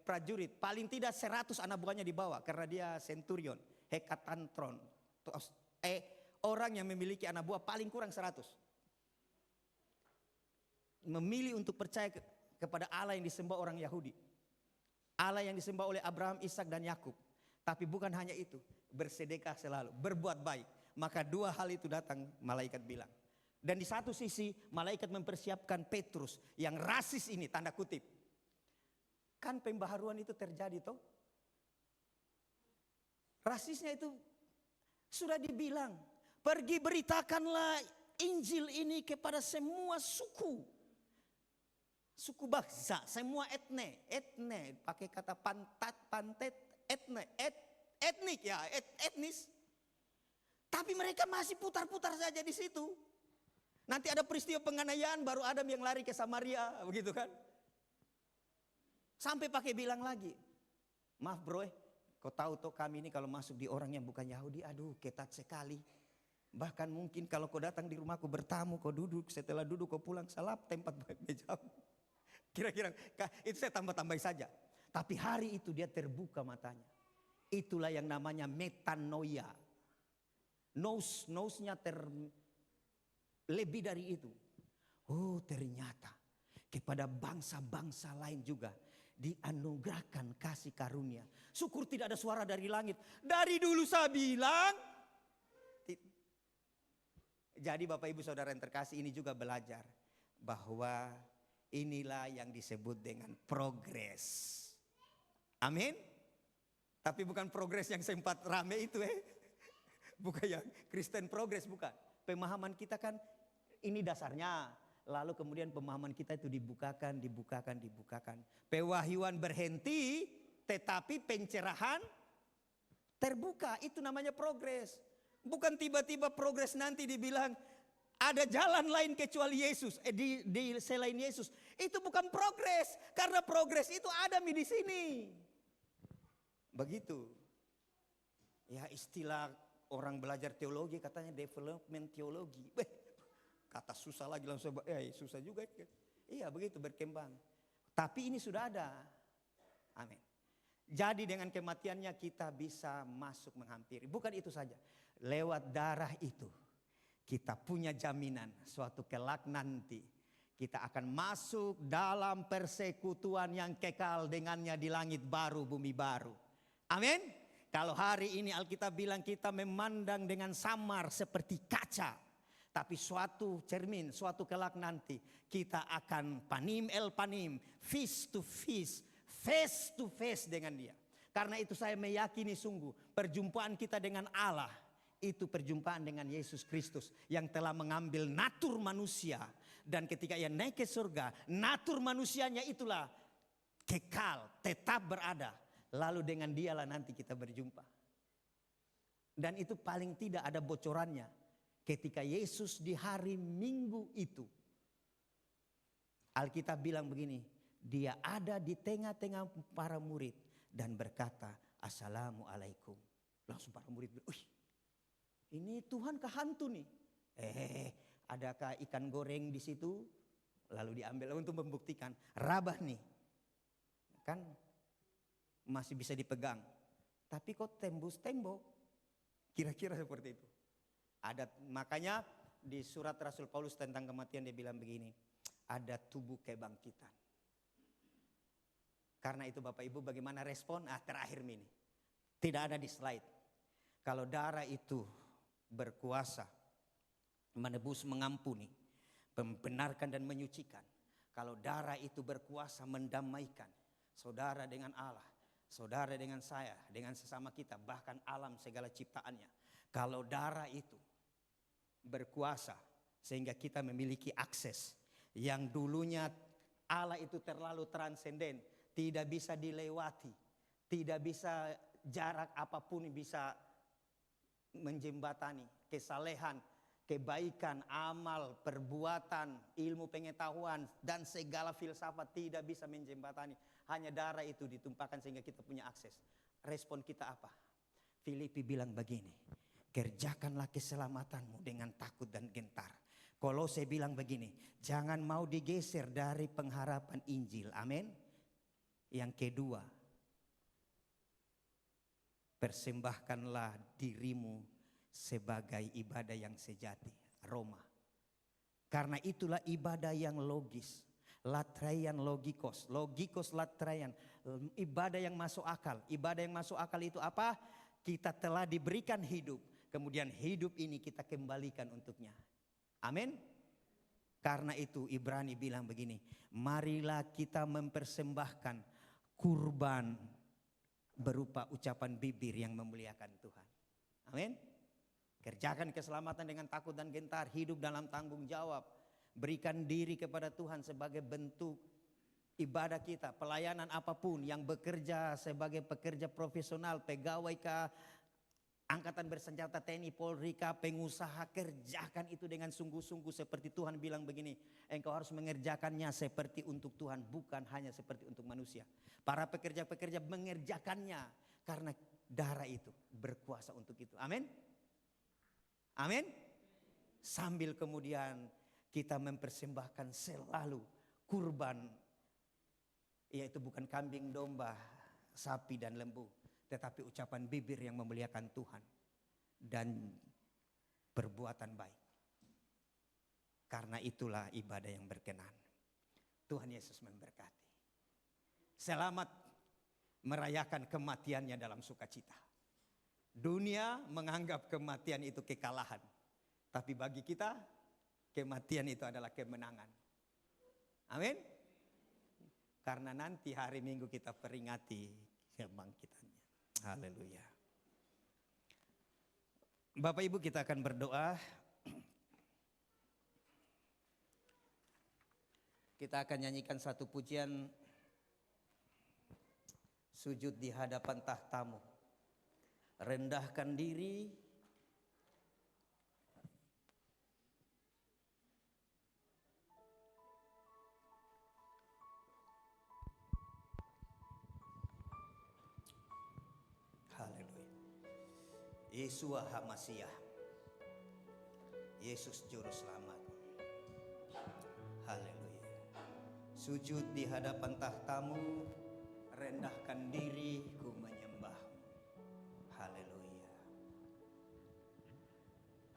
prajurit. Paling tidak 100 anak buahnya dibawa. Karena dia centurion, hekatantron. Orang yang memiliki anak buah paling kurang 100. Memilih untuk percaya kepada Allah yang disembah orang Yahudi. Allah yang disembah oleh Abraham, Ishak dan Yakub. Tapi bukan hanya itu, bersedekah selalu, berbuat baik. Maka dua hal itu datang malaikat bilang. Dan di satu sisi malaikat mempersiapkan Petrus yang rasis ini, tanda kutip. Kan pembaharuan itu terjadi toh. Rasisnya itu sudah dibilang, pergi beritakanlah Injil ini kepada semua suku. Suku bangsa, semua etne, pakai kata pantet, etnik ya, etnis. Tapi mereka masih putar-putar saja di situ. Nanti ada peristiwa penganiayaan, baru Adam yang lari ke Samaria, begitu kan? Sampai pakai bilang lagi, maaf bro, kau tahu toh kami ini kalau masuk di orang yang bukan Yahudi, aduh ketat sekali. Bahkan mungkin kalau kau datang di rumahku bertamu, kau duduk, setelah duduk kau pulang salap tempat mejamu. Kira-kira itu saya tambah-tambahin saja. Tapi hari itu dia terbuka matanya. Itulah yang namanya metanoia. Nose-nya lebih dari itu. Oh ternyata kepada bangsa-bangsa lain juga dianugerahkan kasih karunia. Syukur tidak ada suara dari langit. Dari dulu saya bilang. Jadi Bapak Ibu Saudara yang terkasih ini juga belajar. Bahwa inilah yang disebut dengan progres. Amin. Tapi bukan progres yang sempat rame itu Bukan yang Kristen progres, bukan. Pemahaman kita kan ini dasarnya. Lalu kemudian pemahaman kita itu dibukakan. Pewahyuan berhenti tetapi pencerahan terbuka. Itu namanya progres. Bukan tiba-tiba progres nanti dibilang ada jalan lain kecuali Yesus, di selain Yesus. Itu bukan progres, karena progres itu ada di sini. Begitu. Ya istilah orang belajar teologi katanya development teologi. Kata susah lagi langsung, susah juga. Iya begitu berkembang. Tapi ini sudah ada. Amin. Jadi dengan kematiannya kita bisa masuk menghampiri. Bukan itu saja. Lewat darah itu. Kita punya jaminan suatu kelak nanti kita akan masuk dalam persekutuan yang kekal dengannya di langit baru, bumi baru. Amin. Kalau hari ini Alkitab bilang kita memandang dengan samar seperti kaca. Tapi suatu cermin, suatu kelak nanti kita akan panim el panim, face to face dengan dia. Karena itu saya meyakini sungguh perjumpaan kita dengan Allah. Itu perjumpaan dengan Yesus Kristus yang telah mengambil natur manusia. Dan ketika ia naik ke surga, natur manusianya itulah kekal, tetap berada. Lalu dengan dialah nanti kita berjumpa. Dan itu paling tidak ada bocorannya. Ketika Yesus di hari Minggu itu, Alkitab bilang begini, dia ada di tengah-tengah para murid dan berkata, Assalamualaikum. Langsung para murid bilang, ini Tuhan kehantu nih. Adakah ikan goreng di situ? Lalu diambil untuk membuktikan, rabah nih. Kan masih bisa dipegang. Tapi kok tembus tembok? Kira-kira seperti itu. Makanya di surat Rasul Paulus tentang kematian dia bilang begini, ada tubuh kebangkitan. Karena itu Bapak Ibu bagaimana respon? Terakhir ini. Tidak ada di slide. Kalau darah itu berkuasa, menebus, mengampuni, membenarkan dan menyucikan. Kalau darah itu berkuasa mendamaikan saudara dengan Allah, saudara dengan saya, dengan sesama kita, bahkan alam segala ciptaannya. Kalau darah itu berkuasa sehingga kita memiliki akses yang dulunya Allah itu terlalu transenden, tidak bisa dilewati, tidak bisa jarak apapun bisa menjembatani kesalehan, kebaikan, amal, perbuatan, ilmu pengetahuan dan segala filsafat tidak bisa menjembatani. Hanya darah itu ditumpahkan sehingga kita punya akses. Respon kita apa? Filipi bilang begini, kerjakanlah keselamatanmu dengan takut dan gentar. Kolose bilang begini, jangan mau digeser dari pengharapan Injil. Amin. Yang kedua, persembahkanlah dirimu sebagai ibadah yang sejati. Roma. Karena itulah ibadah yang logis. Latraian logikos. Logikos latraian. Ibadah yang masuk akal. Ibadah yang masuk akal itu apa? Kita telah diberikan hidup. Kemudian hidup ini kita kembalikan untuknya. Amin. Karena itu Ibrani bilang begini. Marilah kita mempersembahkan kurban berupa ucapan bibir yang memuliakan Tuhan. Amin. Kerjakan keselamatan dengan takut dan gentar. Hidup dalam tanggung jawab. Berikan diri kepada Tuhan sebagai bentuk ibadah kita. Pelayanan apapun yang bekerja sebagai pekerja profesional. Pegawai kah, angkatan bersenjata TNI, Polri kah, pengusaha. Kerjakan itu dengan sungguh-sungguh seperti Tuhan bilang begini. Engkau harus mengerjakannya seperti untuk Tuhan. Bukan hanya seperti untuk manusia. Para pekerja-pekerja mengerjakannya. Karena darah itu berkuasa untuk itu. Amin. Amin. Sambil kemudian kita mempersembahkan selalu kurban. Yaitu bukan kambing, domba, sapi dan lembu. Tetapi ucapan bibir yang memuliakan Tuhan. Dan perbuatan baik. Karena itulah ibadah yang berkenan. Tuhan Yesus memberkati. Selamat merayakan kematiannya dalam sukacita. Dunia menganggap kematian itu kekalahan. Tapi bagi kita, kematian itu adalah kemenangan. Amin. Karena nanti hari Minggu kita peringati kebangkitannya. Haleluya. Bapak Ibu, kita akan berdoa. Kita akan nyanyikan satu pujian sujud di hadapan tahtamu. Rendahkan diri. Haleluya. Yesua Hamasiah. Yesus Juru Selamat. Haleluya. Sujud di hadapan tahtamu. Rendahkan diri, ku menyembahmu. Haleluya.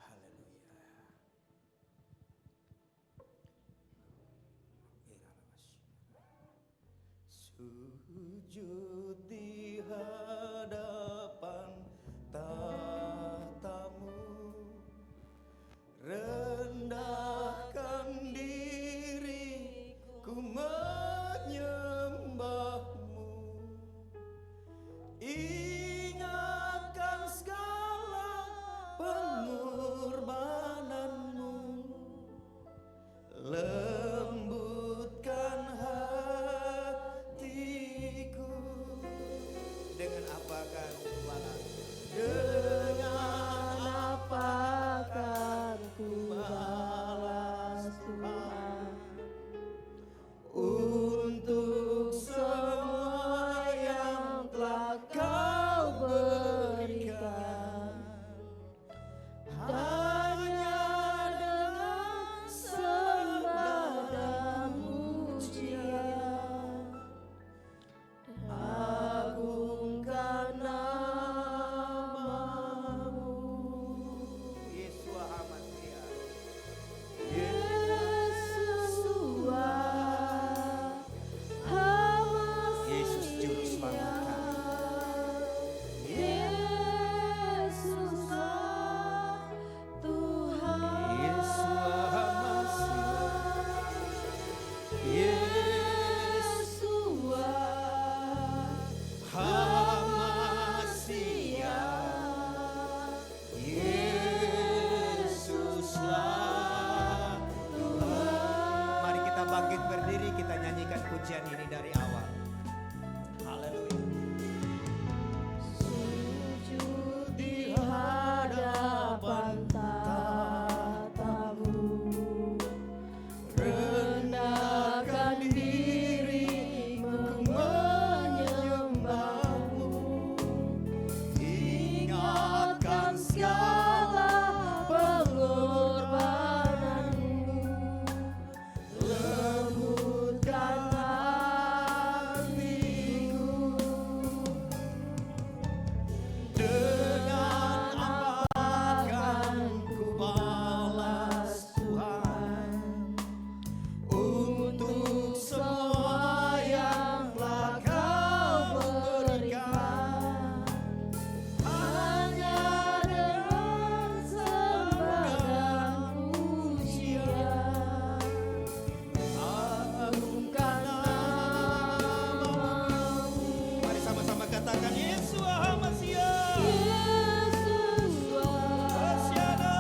Haleluya. Sujud di hadapan tahtamu. Rendahkan diri, ku menyembahmu. Ingatkan segala pengorbananmu, lembutkan hatiku. Dengan apakah Tuhan? Dengan awal. Haleluya. Sujud di hadapan tatamu, rendahkan diri menyembahmu, ingatkan segala pengorbananmu, lembutkan hatiku. Dengan apa akan ku balas Tuhan untuk semua yang telah Kau berikan? Hanya dengan sembah dan pujian, agungkan namamu. Mari sama-sama katakan Yesua Hamasiah. Hosiana,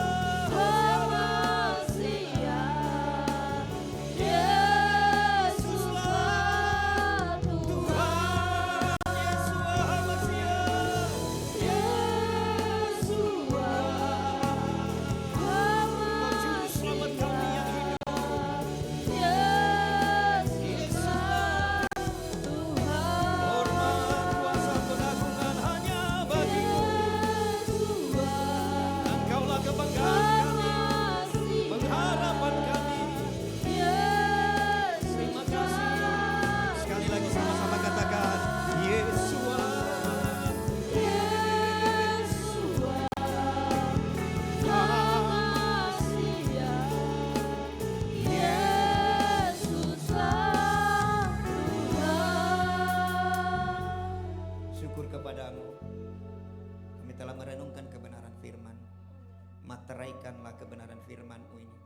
Yesuslah Tuhan, Yesua Hamasiah. Kau juru selamat kami yang hidup. Hormat, kuasa, pengagungan hanya bagi-Mu. Engkaulah kebanggaan kami, pengharapan kami. Terima kasih. Sekali lagi sama-sama katakan Yesua. Syukur kepadamu. Kami telah merenungkan kebenaran firman. Materaikanlah kebenaran firman-Mu ini,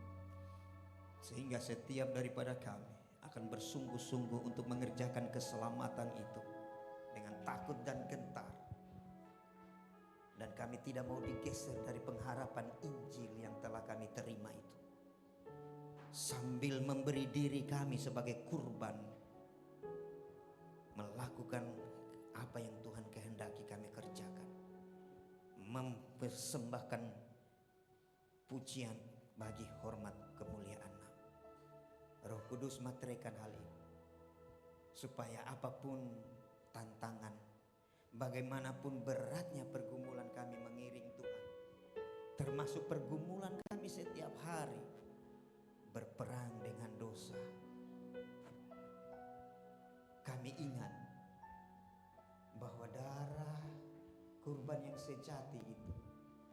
sehingga setiap daripada kami akan bersungguh-sungguh untuk mengerjakan keselamatan itu dengan takut dan gentar. Dan kami tidak mau digeser dari pengharapan Injil yang telah kami terima itu, sambil memberi diri kami sebagai kurban, melakukan apa yang Tuhan kehendaki kami kerjakan, mempersembahkan pujian bagi hormat kemuliaan Nama. Roh Kudus materaikan hal ini, supaya apapun tantangan, bagaimanapun beratnya pergumulan kami mengiring Tuhan, termasuk pergumulan kami setiap hari berperang dengan dosa, kami ingat bahwa darah kurban yang sejati itu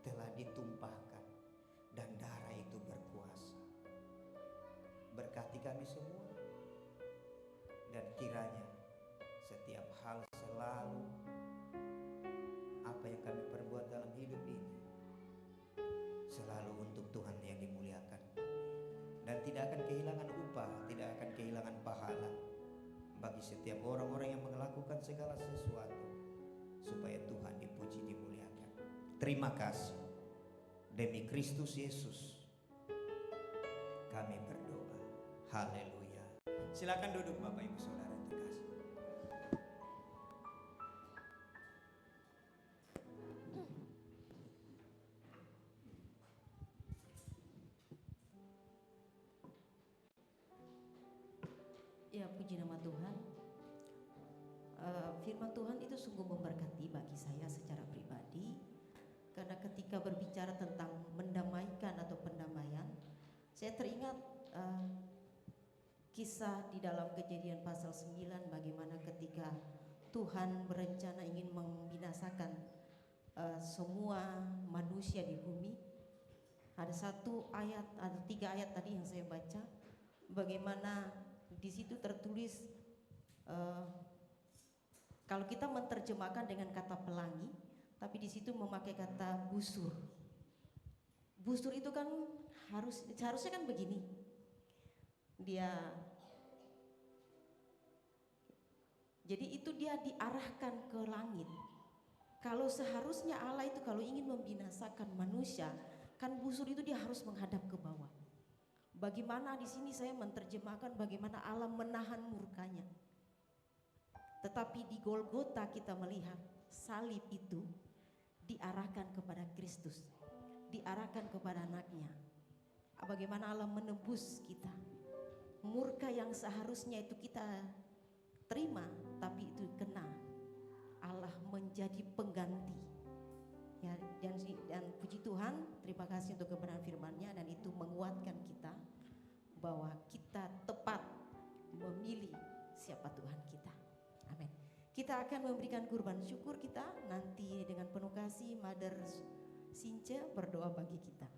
telah ditumpahkan dan darah itu berkuasa. Berkati kami semua, dan kiranya setiap hal selalu apa yang kami perbuat dalam hidup ini selalu untuk Tuhan yang dimuliakan, dan tidak akan kehilangan upah, tidak akan kehilangan pahala bagi setiap orang-orang yang melakukan segala sesuatu supaya Tuhan dipuji, dimuliakan. Terima kasih. Demi Kristus Yesus kami berdoa. Haleluya. Silakan duduk Bapak Ibu Saudara yang terkasih. Ya, puji nama Tuhan. Firman Tuhan itu sungguh memberkati bagi saya secara pribadi, karena ketika berbicara tentang mendamaikan atau pendamaian, saya teringat kisah di dalam Kejadian pasal 9, bagaimana ketika Tuhan berencana ingin membinasakan semua manusia di bumi. Ada satu ayat, ada 3 ayat tadi yang saya baca, bagaimana di situ tertulis, kalau kita menerjemahkan dengan kata pelangi, tapi di situ memakai kata busur. Busur itu kan seharusnya kan begini, jadi itu dia diarahkan ke langit. Kalau seharusnya Allah itu kalau ingin membinasakan manusia, kan busur itu dia harus menghadap ke bawah. Bagaimana di sini saya menerjemahkan bagaimana Allah menahan murkanya. Tetapi di Golgota kita melihat salib itu diarahkan kepada Kristus, diarahkan kepada anaknya. Bagaimana Allah menebus kita. Murka yang seharusnya itu kita terima, tapi itu kena. Allah menjadi pengganti. Ya, dan puji Tuhan, terima kasih untuk kebenaran firman-Nya, dan itu menguatkan kita bahwa kita tepat memilih siapa Tuhan kita. Amin. Kita akan memberikan kurban syukur kita nanti dengan penuh kasih. Mother Since berdoa bagi kita.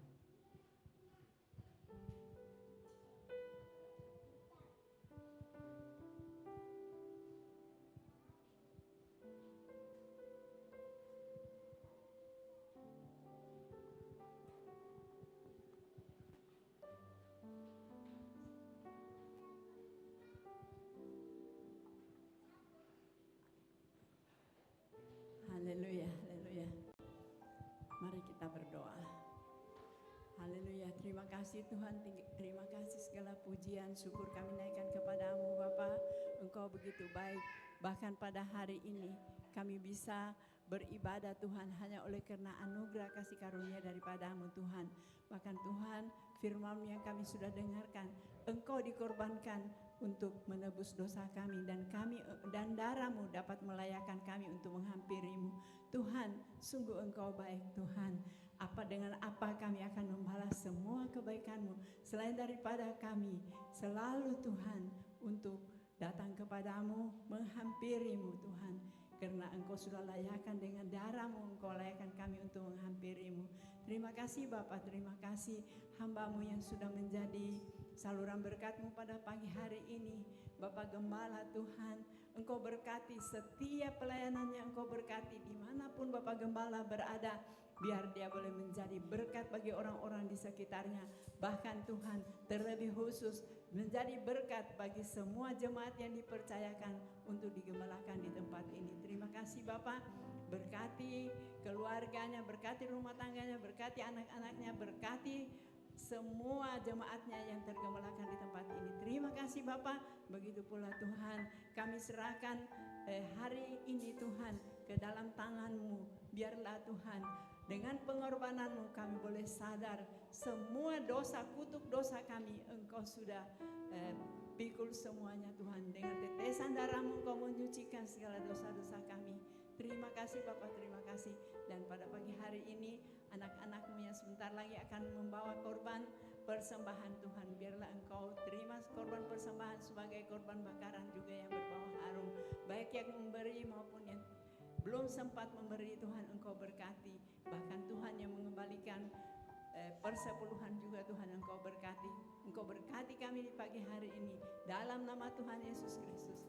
Haleluya, haleluya. Mari kita berdoa. Haleluya, terima kasih Tuhan, terima kasih segala pujian, syukur kami naikkan kepadamu Bapa. Engkau begitu baik, bahkan pada hari ini kami bisa beribadah Tuhan hanya oleh karena anugerah kasih karunia daripadamu Tuhan. Bahkan Tuhan, firman yang kami sudah dengarkan, Engkau dikorbankan untuk menebus dosa kami, dan darah-Mu dapat melayakkan kami untuk menghampiri-Mu. Tuhan, sungguh Engkau baik Tuhan. Dengan apa kami akan membalas semua kebaikan-Mu selain daripada kami selalu Tuhan untuk datang kepadamu, menghampiri-Mu Tuhan. Karena Engkau sudah layakkan dengan darah-Mu, Engkau layakkan kami untuk menghampiri-Mu. Terima kasih Bapa, terima kasih hamba-Mu yang sudah menjadi saluran berkat-Mu pada pagi hari ini. Bapak Gembala Tuhan, Engkau berkati setiap pelayanannya, Engkau berkati dimanapun Bapak Gembala berada. Biar dia boleh menjadi berkat bagi orang-orang di sekitarnya. Bahkan Tuhan terlebih khusus menjadi berkat bagi semua jemaat yang dipercayakan untuk digembalakan di tempat ini. Terima kasih Bapak, berkati keluarganya, berkati rumah tangganya, berkati anak-anaknya, berkati semua jemaatnya yang tergembalakan di tempat ini. Terima kasih Bapak. Begitu pula Tuhan, kami serahkan hari ini Tuhan ke dalam tangan-Mu. Biarlah Tuhan, dengan pengorbanan-Mu kami boleh sadar semua dosa, kutuk dosa kami Engkau sudah pikul semuanya Tuhan. Dengan tetesan darah-Mu Engkau menyucikan segala dosa-dosa kami. Terima kasih Bapak, terima kasih. Dan pada pagi hari ini anak-anak-Mu yang sebentar lagi akan membawa korban persembahan Tuhan. Biarlah Engkau terima korban persembahan sebagai korban bakaran juga yang berbau harum. Baik yang memberi maupun yang belum sempat memberi, Tuhan Engkau berkati. Bahkan Tuhan yang mengembalikan persepuluhan juga Tuhan Engkau berkati. Engkau berkati kami di pagi hari ini. Dalam nama Tuhan Yesus Kristus,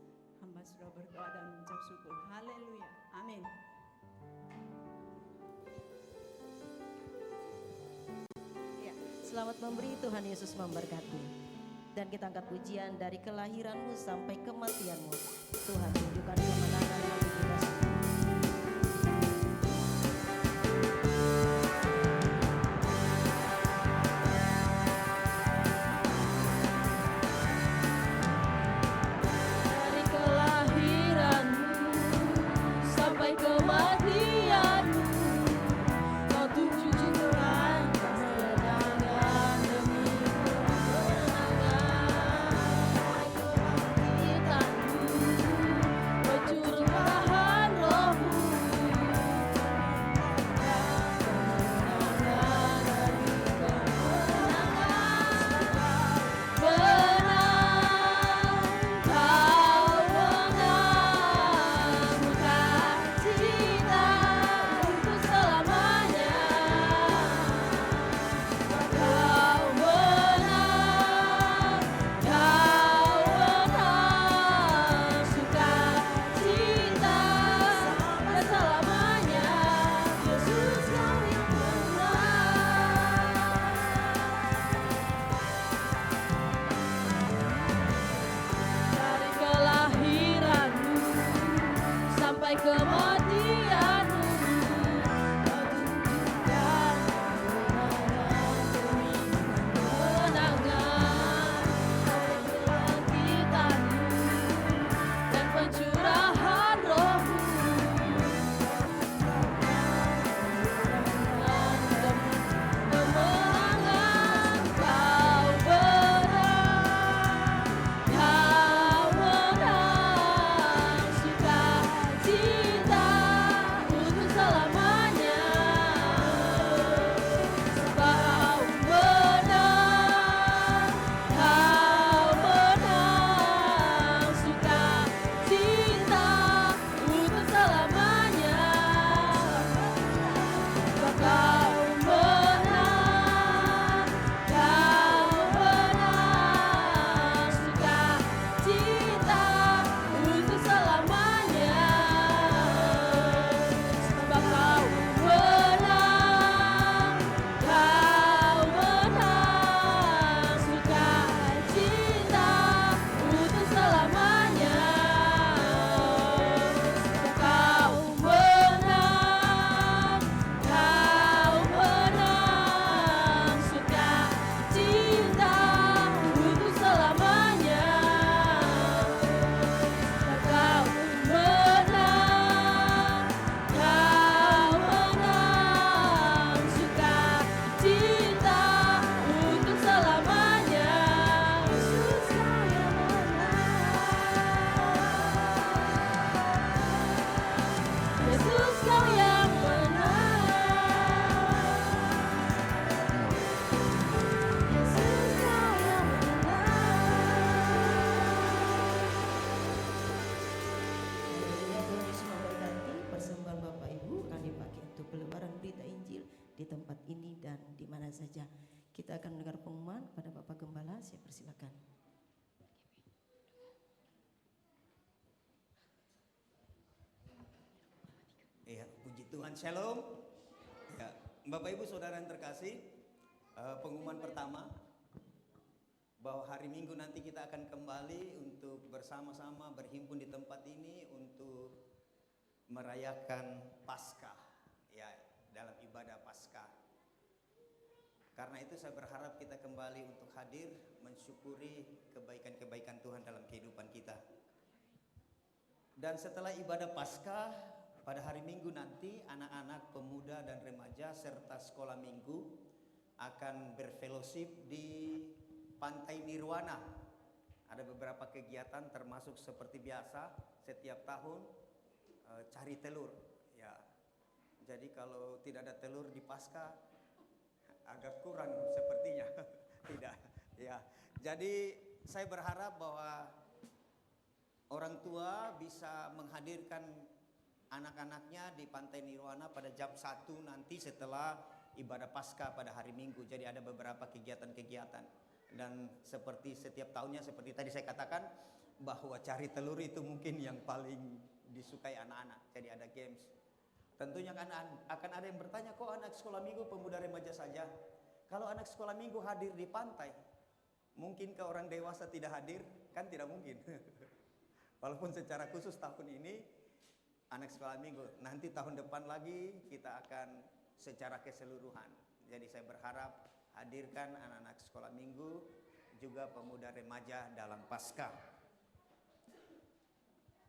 hamba sudah berdoa dan mengucap syukur. Haleluya. Amin. Ya, selamat memberi, Tuhan Yesus memberkati. Dan kita angkat pujian dari kelahiran-Mu sampai kematian-Mu. Tuhan tunjukkan kemenangan bagi kita semua. Pencurahan Kita akan mendengar pengumuman kepada Bapak Gembala, saya persilakan. Ya, puji Tuhan, shalom. Ya, Bapak Ibu Saudara yang terkasih, pengumuman pertama bahwa hari Minggu nanti kita akan kembali untuk bersama-sama berhimpun di tempat ini untuk merayakan Paskah, ya, dalam ibadah Paskah. Karena itu saya berharap kita kembali untuk hadir mensyukuri kebaikan-kebaikan Tuhan dalam kehidupan kita. Dan setelah ibadah Paskah, pada hari Minggu nanti anak-anak, pemuda dan remaja serta sekolah minggu akan berfellowship di Pantai Nirwana. Ada beberapa kegiatan termasuk seperti biasa setiap tahun cari telur. Ya, jadi kalau tidak ada telur di Paskah agak kurang sepertinya. Tidak. Ya, jadi saya berharap bahwa orang tua bisa menghadirkan anak-anaknya di Pantai Nirwana pada jam 1 nanti setelah ibadah Paskah pada hari Minggu. Jadi ada beberapa kegiatan-kegiatan. Dan seperti setiap tahunnya, seperti tadi saya katakan, bahwa cari telur itu mungkin yang paling disukai anak-anak. Jadi ada games. Tentunya akan ada yang bertanya, kok anak sekolah minggu, pemuda remaja saja? Kalau anak sekolah minggu hadir di pantai, mungkinkah orang dewasa tidak hadir? Kan tidak mungkin. Walaupun secara khusus tahun ini anak sekolah minggu, nanti tahun depan lagi kita akan secara keseluruhan. Jadi saya berharap hadirkan anak-anak sekolah minggu, juga pemuda remaja dalam Paskah.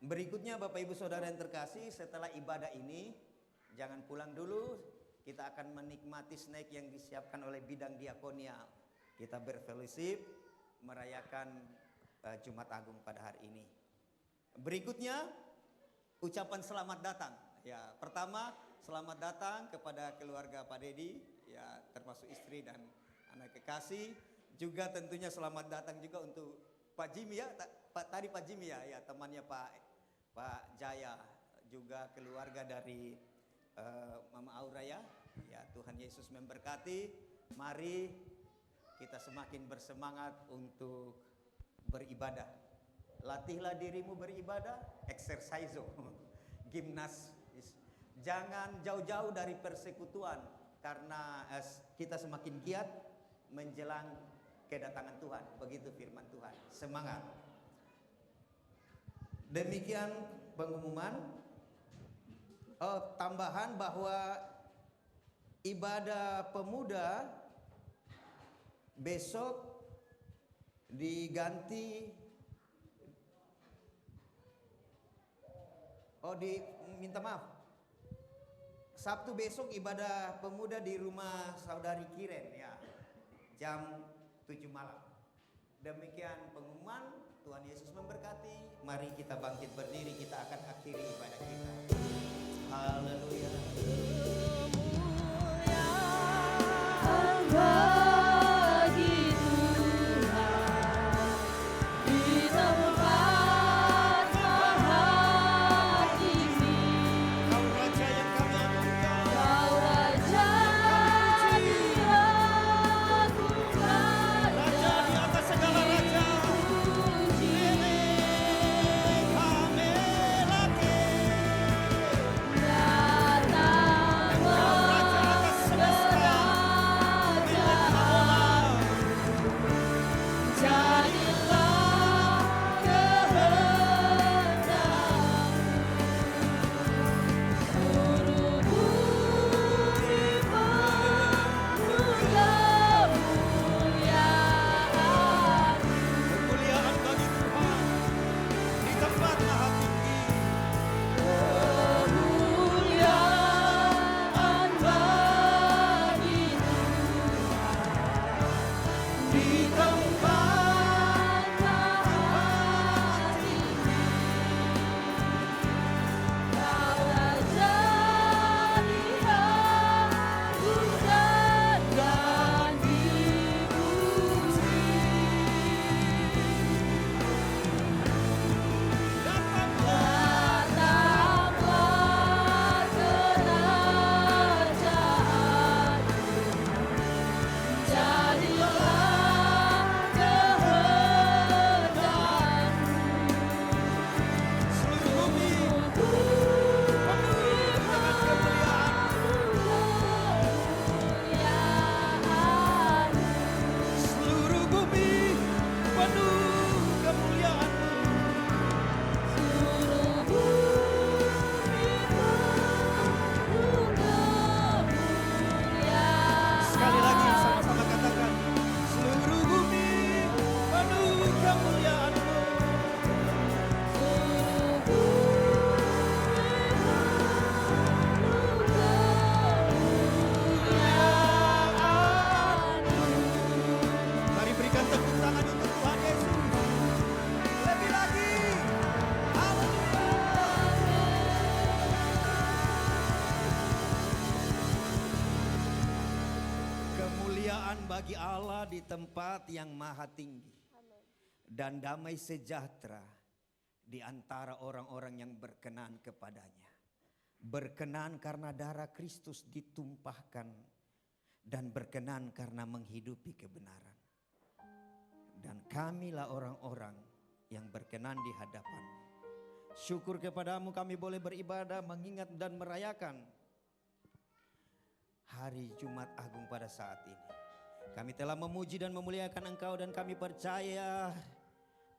Berikutnya Bapak Ibu Saudara yang terkasih, setelah ibadah ini jangan pulang dulu, kita akan menikmati snack yang disiapkan oleh bidang diakonia. Kita berfellowship merayakan Jumat Agung pada hari ini. Berikutnya ucapan selamat datang. Ya, pertama selamat datang kepada keluarga Pak Dedi, ya, termasuk istri dan anak kekasih. Juga tentunya selamat datang juga untuk Pak Jimmy, ya, tadi Pak Jimmy, ya, temannya Pak Jaya, juga keluarga dari Mama Aura, ya. Tuhan Yesus memberkati. Mari kita semakin bersemangat untuk beribadah. Latihlah dirimu beribadah, exercise, gimnas. Jangan jauh-jauh dari persekutuan, karena kita semakin giat menjelang kedatangan Tuhan. Begitu firman Tuhan. Semangat. Demikian pengumuman. Tambahan bahwa ibadah pemuda besok diganti. Minta maaf. Sabtu besok ibadah pemuda di rumah Saudari Kiren, ya, jam 7 malam. Demikian pengumuman. Tuhan Yesus memberkati. Mari kita bangkit berdiri, kita akan akhiri ibadah kita. Haleluya. kemuliaan bagi Allah di tempat yang maha tinggi. Dan damai sejahtera di antara orang-orang yang berkenan kepadanya. Berkenan karena darah Kristus ditumpahkan dan berkenan karena menghidupi kebenaran. Dan kamilah orang-orang yang berkenan di hadapan. Syukur kepadamu kami boleh beribadah, mengingat dan merayakan hari Jumat Agung pada saat ini. Kami telah memuji dan memuliakan Engkau dan kami percaya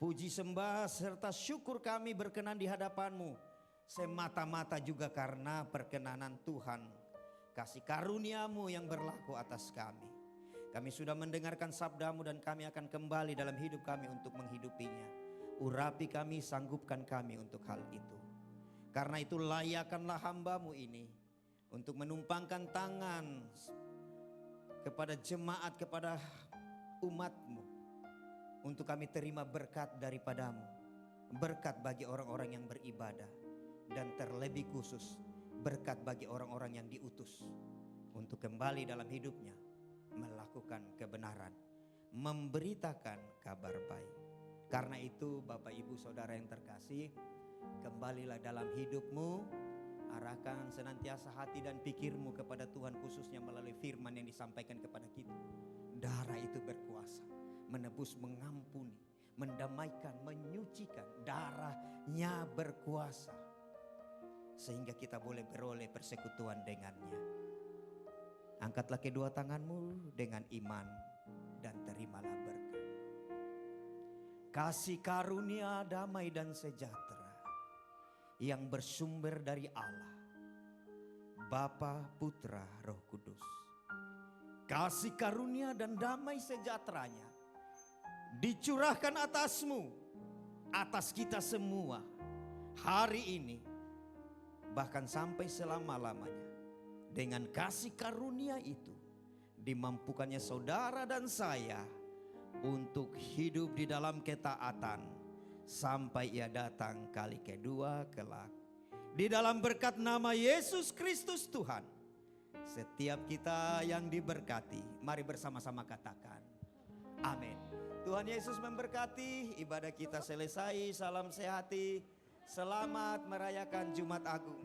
puji sembah serta syukur kami berkenan di hadapan-Mu semata-mata juga karena perkenanan Tuhan, kasih karunia-Mu yang berlaku atas kami. Kami sudah mendengarkan sabda-Mu dan kami akan kembali dalam hidup kami untuk menghidupinya. Urapi kami, sanggupkan kami untuk hal itu. Karena itu layakkanlah hamba-Mu ini untuk menumpangkan tangan kepada jemaat, kepada umat-Mu. Untuk kami terima berkat daripada-Mu. Berkat bagi orang-orang yang beribadah. Dan terlebih khusus berkat bagi orang-orang yang diutus. Untuk kembali dalam hidupnya melakukan kebenaran. Memberitakan kabar baik. Karena itu Bapak Ibu Saudara yang terkasih, kembalilah dalam hidup-Mu. Arahkan senantiasa hati dan pikirmu kepada Tuhan, khususnya melalui firman yang disampaikan kepada kita. Darah itu berkuasa, menebus, mengampuni, mendamaikan, menyucikan. Darahnya berkuasa sehingga kita boleh beroleh persekutuan dengannya. Angkatlah kedua tanganmu dengan iman dan terimalah berkat. Kasih karunia, damai dan sejahtera yang bersumber dari Allah, Bapa, Putra, Roh Kudus. Kasih karunia dan damai sejahteranya dicurahkan atasmu, atas kita semua hari ini, bahkan sampai selama-lamanya. Dengan kasih karunia itu dimampukannya saudara dan saya untuk hidup di dalam ketaatan sampai Ia datang kali kedua kelak. Di dalam berkat nama Yesus Kristus Tuhan, setiap kita yang diberkati, mari bersama-sama katakan amin. Tuhan Yesus memberkati, ibadah kita selesai. Salam sehati, selamat merayakan Jumat Agung.